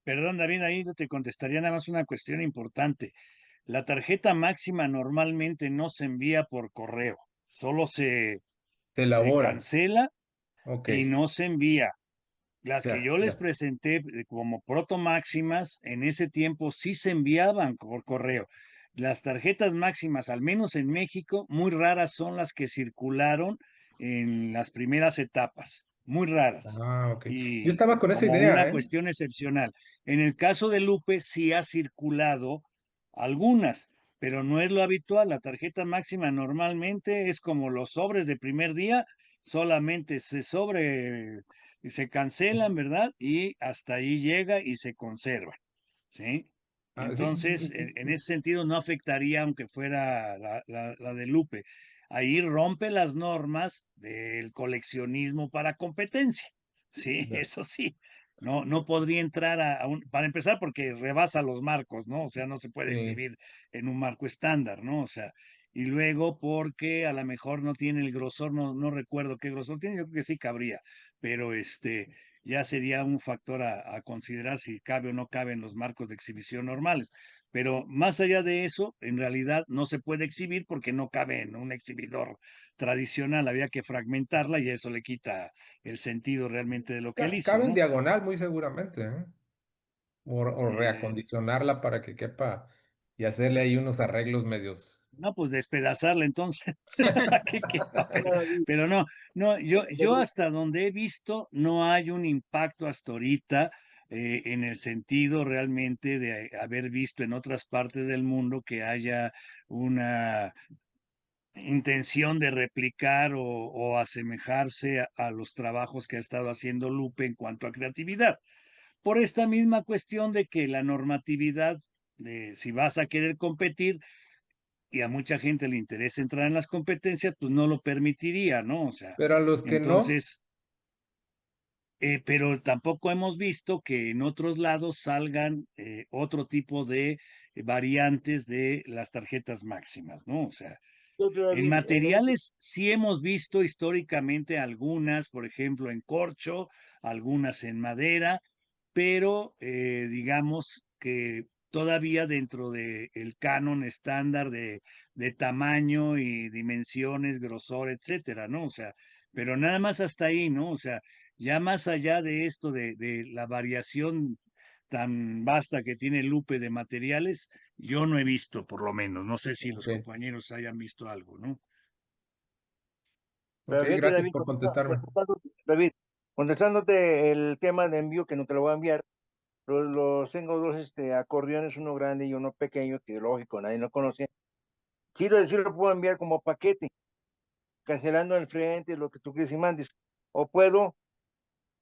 Speaker 2: Perdón, David, ahí no te contestaría nada más una cuestión importante. La tarjeta máxima normalmente no se envía por correo, solo
Speaker 7: Se
Speaker 2: se
Speaker 7: elabora.
Speaker 2: cancela
Speaker 7: Ok,
Speaker 2: y no se envía. Las que
Speaker 7: ya,
Speaker 2: yo les
Speaker 7: ya.
Speaker 2: presenté como proto máximas, en ese tiempo sí se enviaban por correo. Las tarjetas máximas, al menos en México, muy raras son las que circularon en las primeras etapas, muy raras.
Speaker 7: Ah, ok. Yo
Speaker 2: Y
Speaker 7: estaba con esa
Speaker 2: como una
Speaker 7: idea, ¿eh?
Speaker 2: cuestión excepcional. En el caso de Lupe sí ha circulado algunas, pero no es lo habitual. La tarjeta máxima normalmente es como los sobres de primer día, solamente se cancelan, ¿verdad? Y hasta ahí llega y se conserva, ¿sí?
Speaker 7: Ah, sí,
Speaker 2: Entonces, en ese sentido no afectaría aunque fuera la de Lupe. Ahí rompe las normas del coleccionismo para competencia, sí,
Speaker 7: ya.
Speaker 2: eso sí. No podría entrar para empezar, porque rebasa los marcos, ¿no? O sea, no se puede
Speaker 7: Sí.
Speaker 2: exhibir en un marco estándar, ¿no? O sea, y luego porque a lo mejor no tiene el grosor, no recuerdo qué grosor tiene, yo creo que sí cabría, pero ya sería un factor a considerar si cabe o no cabe en los marcos de exhibición normales. Pero más allá de eso, en realidad no se puede exhibir porque no cabe en un exhibidor tradicional, había que fragmentarla y eso le quita el sentido realmente de lo que él hizo,
Speaker 7: Cabe en
Speaker 2: ¿no?
Speaker 7: diagonal muy seguramente, ¿eh? O
Speaker 2: Eh,
Speaker 7: reacondicionarla para que quepa y hacerle ahí unos arreglos medios.
Speaker 2: no, pues despedazarla entonces, que quepa,
Speaker 4: mira, David,
Speaker 2: pero no, yo
Speaker 4: David,
Speaker 2: hasta donde he visto no hay un impacto hasta ahorita en el sentido realmente de haber visto en otras partes del mundo que haya una intención de replicar o asemejarse a los trabajos que ha estado haciendo Lupe en cuanto a creatividad. Por esta misma cuestión de que la normatividad, de si vas a querer competir y a mucha gente le interesa entrar en las competencias, pues no lo permitiría, ¿no? O sea,
Speaker 7: Pero a los que no,
Speaker 2: entonces, pero tampoco hemos visto que en otros lados salgan otro tipo de variantes de las tarjetas máximas, ¿no? O sea, en
Speaker 4: David,
Speaker 2: materiales sí hemos visto históricamente algunas, por ejemplo, en corcho, algunas en madera, pero digamos que todavía dentro de el canon estándar de tamaño y dimensiones, grosor, etcétera, ¿no? O sea, pero nada más hasta ahí, ¿no? O sea, ya más allá de esto, de la variación tan vasta que tiene Lupe de materiales, yo no he visto, por lo menos. No sé si los
Speaker 7: Ok,
Speaker 2: compañeros hayan visto algo, ¿no?
Speaker 7: ok,
Speaker 4: Pero fíjate,
Speaker 7: gracias
Speaker 4: David,
Speaker 7: por contestarme.
Speaker 4: David, contestándote el tema de envío que no te lo voy a enviar, tengo dos acordeones, uno grande y uno pequeño, que lógico, nadie lo conoce. Sí lo puedo enviar como paquete, cancelando el frente, lo que tú quieres y mandes. O puedo,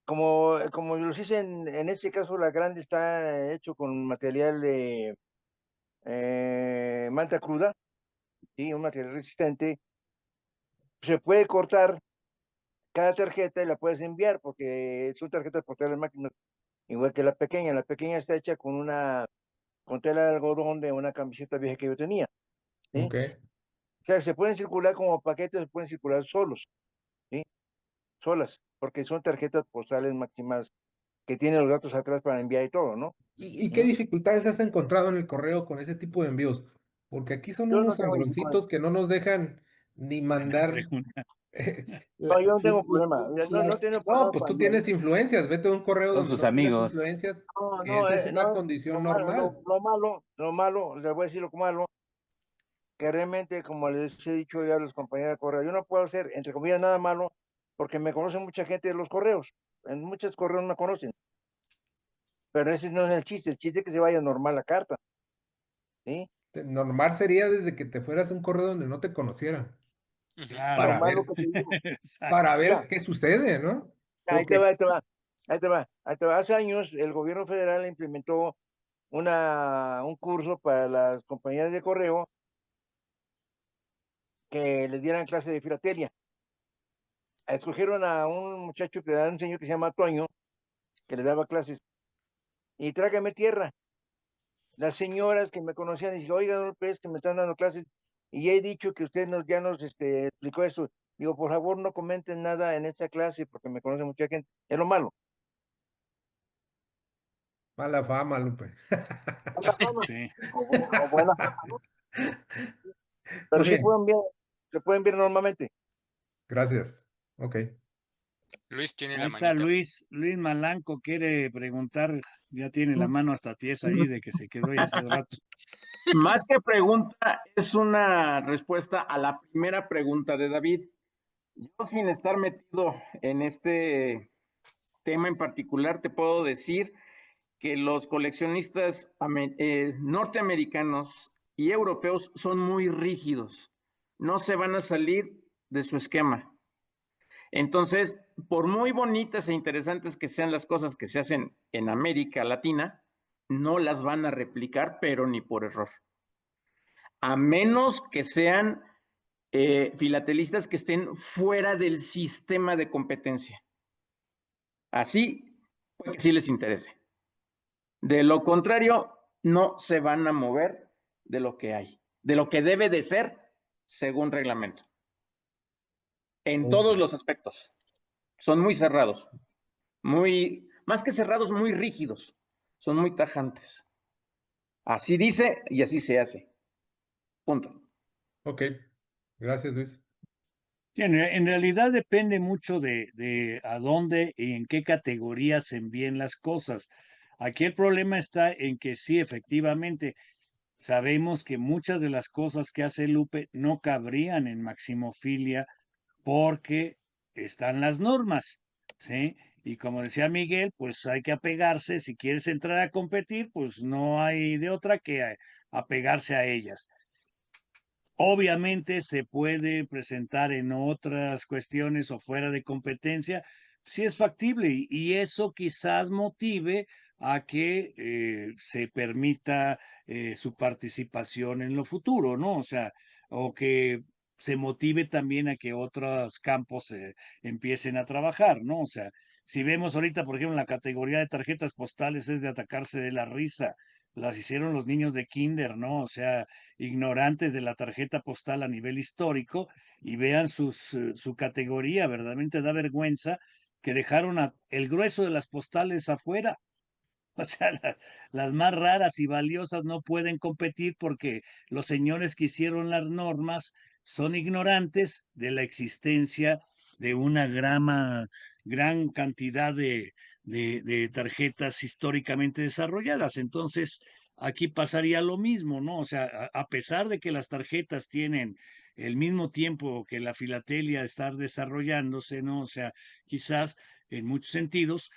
Speaker 4: como los hice en este caso, la grande está hecho con material de manta cruda, ¿sí? Un material resistente. Se puede cortar cada tarjeta y la puedes enviar porque son tarjetas portables máquinas, igual que la pequeña. La pequeña está hecha con tela de algodón de una camiseta vieja que yo tenía, ¿sí?
Speaker 7: Ok.
Speaker 4: O sea, se pueden circular como paquetes, se pueden circular solos, ¿sí? Solas, porque son tarjetas postales máximas que tienen los datos atrás para enviar y todo, ¿no?
Speaker 7: ¿Y qué
Speaker 4: ¿Mm?
Speaker 7: dificultades has encontrado en el correo con ese tipo de envíos? Porque aquí son
Speaker 4: Yo no
Speaker 7: unos
Speaker 4: tengo ningún,
Speaker 7: sangroncitos que no nos dejan ni
Speaker 2: Buena
Speaker 7: mandar.
Speaker 2: pregunta.
Speaker 4: no,
Speaker 7: la-
Speaker 4: yo no tengo
Speaker 7: la-
Speaker 4: problema, no tengo
Speaker 7: No,
Speaker 4: problema
Speaker 7: pues
Speaker 4: para
Speaker 7: tú
Speaker 4: enviar.
Speaker 7: tienes influencias, vete a un correo
Speaker 6: Son
Speaker 7: donde
Speaker 6: sus
Speaker 7: no tengas
Speaker 6: amigos.
Speaker 7: influencias.
Speaker 4: No, no,
Speaker 7: Esa es una
Speaker 4: no,
Speaker 7: condición normal.
Speaker 4: lo malo, les voy a decir lo malo, que realmente, como les he dicho ya a los compañeros de correo, yo no puedo hacer, entre comillas, nada malo, porque me conoce mucha gente de los correos. En muchos correos no me conocen, pero ese no es el chiste es que se vaya normal la carta, ¿sí?
Speaker 7: Normal sería desde que te fueras a un correo donde no te conocieran,
Speaker 5: Ujú.
Speaker 4: Lo
Speaker 7: para
Speaker 2: Claro.
Speaker 4: malo
Speaker 7: ver,
Speaker 4: que te digo,
Speaker 7: para
Speaker 2: Exacto.
Speaker 4: mira,
Speaker 7: ver qué sucede, ¿no?
Speaker 4: ahí te
Speaker 7: Porque
Speaker 4: va, ahí te va, ahí te va, ahí te va. Hace años el gobierno federal implementó un curso para las compañías de correo que les dieran clase de filatelia. Escogieron a un muchacho un señor que se llama Toño, que le daba clases, y trágame tierra. Las señoras que me conocían, dicen, oiga, don López, que me están dando clases, y he dicho que usted ya nos explicó esto. Digo, por favor, no comenten nada en esta clase, porque me conoce mucha gente. Es lo malo.
Speaker 7: mala fama, Lupe.
Speaker 4: Mala fama,
Speaker 2: Sí.
Speaker 4: o buena fama, ¿no? Pero
Speaker 7: Muy
Speaker 4: sí
Speaker 7: bien,
Speaker 4: se pueden ver normalmente.
Speaker 7: gracias. Ok.
Speaker 5: Luis tiene
Speaker 2: Ahí
Speaker 5: la
Speaker 2: está
Speaker 5: manita.
Speaker 2: Luis Malanco, quiere preguntar, ya tiene la mano hasta tiesa ahí de que se quedó ahí hace rato.
Speaker 8: Más que pregunta, es una respuesta a la primera pregunta de David. Yo, sin estar metido en este tema en particular, te puedo decir que los coleccionistas norteamericanos y europeos son muy rígidos. No se van a salir de su esquema. Entonces, por muy bonitas e interesantes que sean las cosas que se hacen en América Latina, no las van a replicar, pero ni por error. A menos que sean filatelistas que estén fuera del sistema de competencia. Así, pues sí les interese. De lo contrario, no se van a mover de lo que hay, de lo que debe de ser según reglamento. En
Speaker 7: Ok.
Speaker 8: todos los aspectos. Son muy cerrados, más que cerrados, muy rígidos. Son muy tajantes. Así dice y así se hace. Punto.
Speaker 7: Ok. Gracias, Luis.
Speaker 2: Sí, en realidad depende mucho de a dónde y en qué categoría se envíen las cosas. Aquí el problema está en que sí, efectivamente, sabemos que muchas de las cosas que hace Lupe no cabrían en maximofilia porque están las normas, ¿sí? Y como decía Miguel, pues hay que apegarse, si quieres entrar a competir, pues no hay de otra que apegarse a ellas. Obviamente se puede presentar en otras cuestiones o fuera de competencia, si es factible, y eso quizás motive a que se permita su participación en lo futuro, ¿no? O sea, o que se motive también a que otros campos empiecen a trabajar, ¿no? O sea, si vemos ahorita, por ejemplo, la categoría de tarjetas postales es de atacarse de la risa, las hicieron los niños de kinder, ¿no? O sea, ignorantes de la tarjeta postal a nivel histórico y vean su categoría, verdaderamente da vergüenza que dejaron el grueso de las postales afuera. O sea, las más raras y valiosas no pueden competir porque los señores que hicieron las normas son ignorantes de la existencia de una gran cantidad de tarjetas históricamente desarrolladas. Entonces, aquí pasaría lo mismo, ¿no? O sea, a pesar de que las tarjetas tienen el mismo tiempo que la filatelia estar desarrollándose, ¿no? O sea, quizás en muchos sentidos,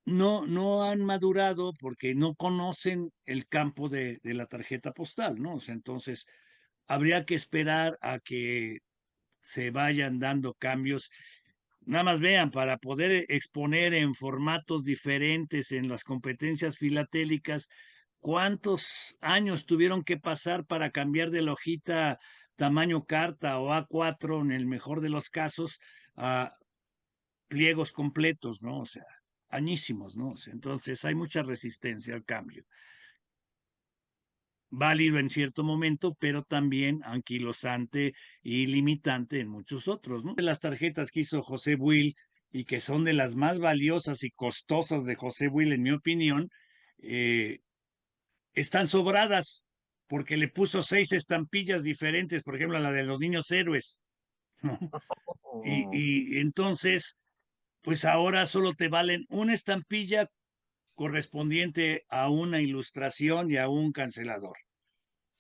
Speaker 2: no han madurado porque no conocen el campo de la tarjeta postal, ¿no? O sea, entonces, habría que esperar a que se vayan dando cambios. Nada más vean, para poder exponer en formatos diferentes en las competencias filatélicas, ¿cuántos años tuvieron que pasar para cambiar de la hojita tamaño carta o A4 en el mejor de los casos a pliegos completos, ¿no? O sea, añísimos, ¿no? O sea, entonces hay mucha resistencia al cambio. Válido en cierto momento, pero también anquilosante y limitante en muchos otros, ¿no? Las tarjetas que hizo José Buil y que son de las más valiosas y costosas de José Buil, en mi opinión, están sobradas porque le puso 6 estampillas diferentes, por ejemplo, la de los niños héroes, ¿no? Y entonces, pues ahora solo te valen una estampilla correspondiente a una ilustración y a un cancelador.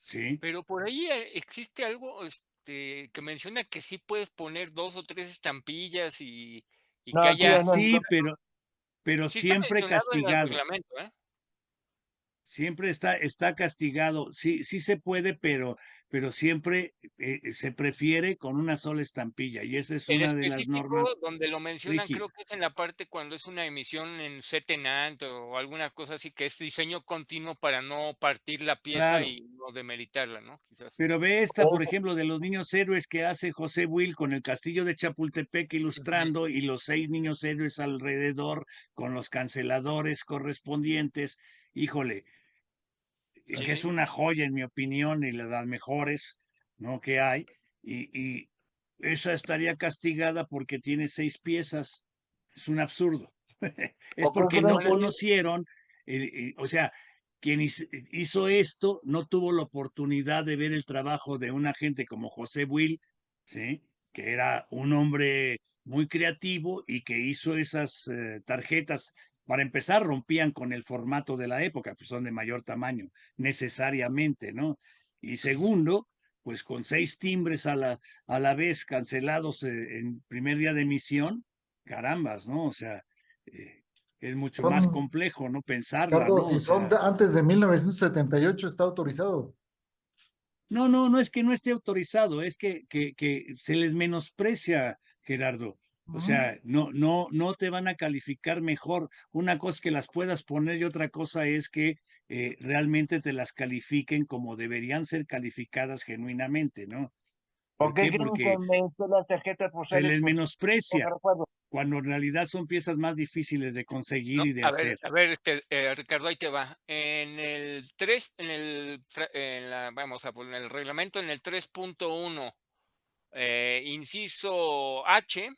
Speaker 2: ¿Sí?
Speaker 5: Pero por ahí existe algo que menciona que sí puedes poner 2 o 3 estampillas y que
Speaker 4: No, aquí ya
Speaker 5: haya.
Speaker 4: no.
Speaker 2: Sí, pero
Speaker 5: Sí está
Speaker 2: siempre
Speaker 5: mencionado en el
Speaker 2: castigado.
Speaker 5: reglamento, ¿eh?
Speaker 2: Siempre está castigado. Sí, sí se puede, pero siempre se prefiere con una sola estampilla. Y esa es
Speaker 5: En
Speaker 2: una de las
Speaker 5: específico,
Speaker 2: normas
Speaker 5: donde lo mencionan, creo
Speaker 2: rígidas.
Speaker 5: que es en la parte cuando es una emisión en CETENANT o alguna cosa así, que es diseño continuo para no partir la pieza
Speaker 2: Claro.
Speaker 5: y no demeritarla, ¿no? Quizás.
Speaker 2: Pero ve esta, por ejemplo, de los niños héroes que hace José Will con el castillo de Chapultepec ilustrando y los 6 niños héroes alrededor con los canceladores correspondientes. Híjole,
Speaker 5: Sí,
Speaker 2: que es
Speaker 5: sí.
Speaker 2: una joya en mi opinión y de las mejores, ¿no? Que hay. Y esa estaría castigada porque tiene 6 piezas. Es un absurdo. Es
Speaker 4: O
Speaker 2: porque no
Speaker 5: Bueno,
Speaker 4: prácticamente,
Speaker 2: conocieron, o sea, quien hizo esto no tuvo la oportunidad de ver el trabajo de una gente como José Will, ¿sí? Que era un hombre muy creativo y que hizo esas tarjetas. Para empezar, rompían con el formato de la época, pues son de mayor tamaño, necesariamente, ¿no? Y segundo, pues con 6 timbres a la vez cancelados en primer día de emisión, carambas, ¿no? O sea, eh, es mucho más
Speaker 1: Son,
Speaker 2: complejo, ¿no? Pensarla,
Speaker 1: Ricardo,
Speaker 2: ¿no?
Speaker 1: si
Speaker 2: O
Speaker 1: son
Speaker 2: sea,
Speaker 1: antes de 1978 está autorizado.
Speaker 2: no es que no esté autorizado, es que se les menosprecia, Gerardo. O sea, no te van a calificar mejor. Una cosa es que las puedas poner y otra cosa es que realmente te las califiquen como deberían ser calificadas genuinamente, ¿no?
Speaker 4: ¿por
Speaker 2: ¿Por
Speaker 4: qué
Speaker 2: qué?
Speaker 4: creen
Speaker 2: Porque
Speaker 4: que las tarjetas
Speaker 2: se
Speaker 4: postales
Speaker 2: les
Speaker 4: pues, no me
Speaker 2: menosprecia,
Speaker 4: recuerdo?
Speaker 2: cuando en realidad son piezas más difíciles de conseguir
Speaker 5: no,
Speaker 2: y de hacer.
Speaker 5: a ver, Ricardo, ahí te va. En el 3, vamos a poner el reglamento en el 3.1, inciso H,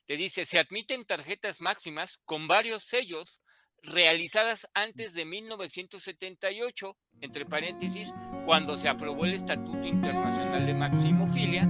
Speaker 5: te dice, se admiten tarjetas máximas con varios sellos realizadas antes de 1978, entre paréntesis, cuando se aprobó el Estatuto Internacional de Maximofilia,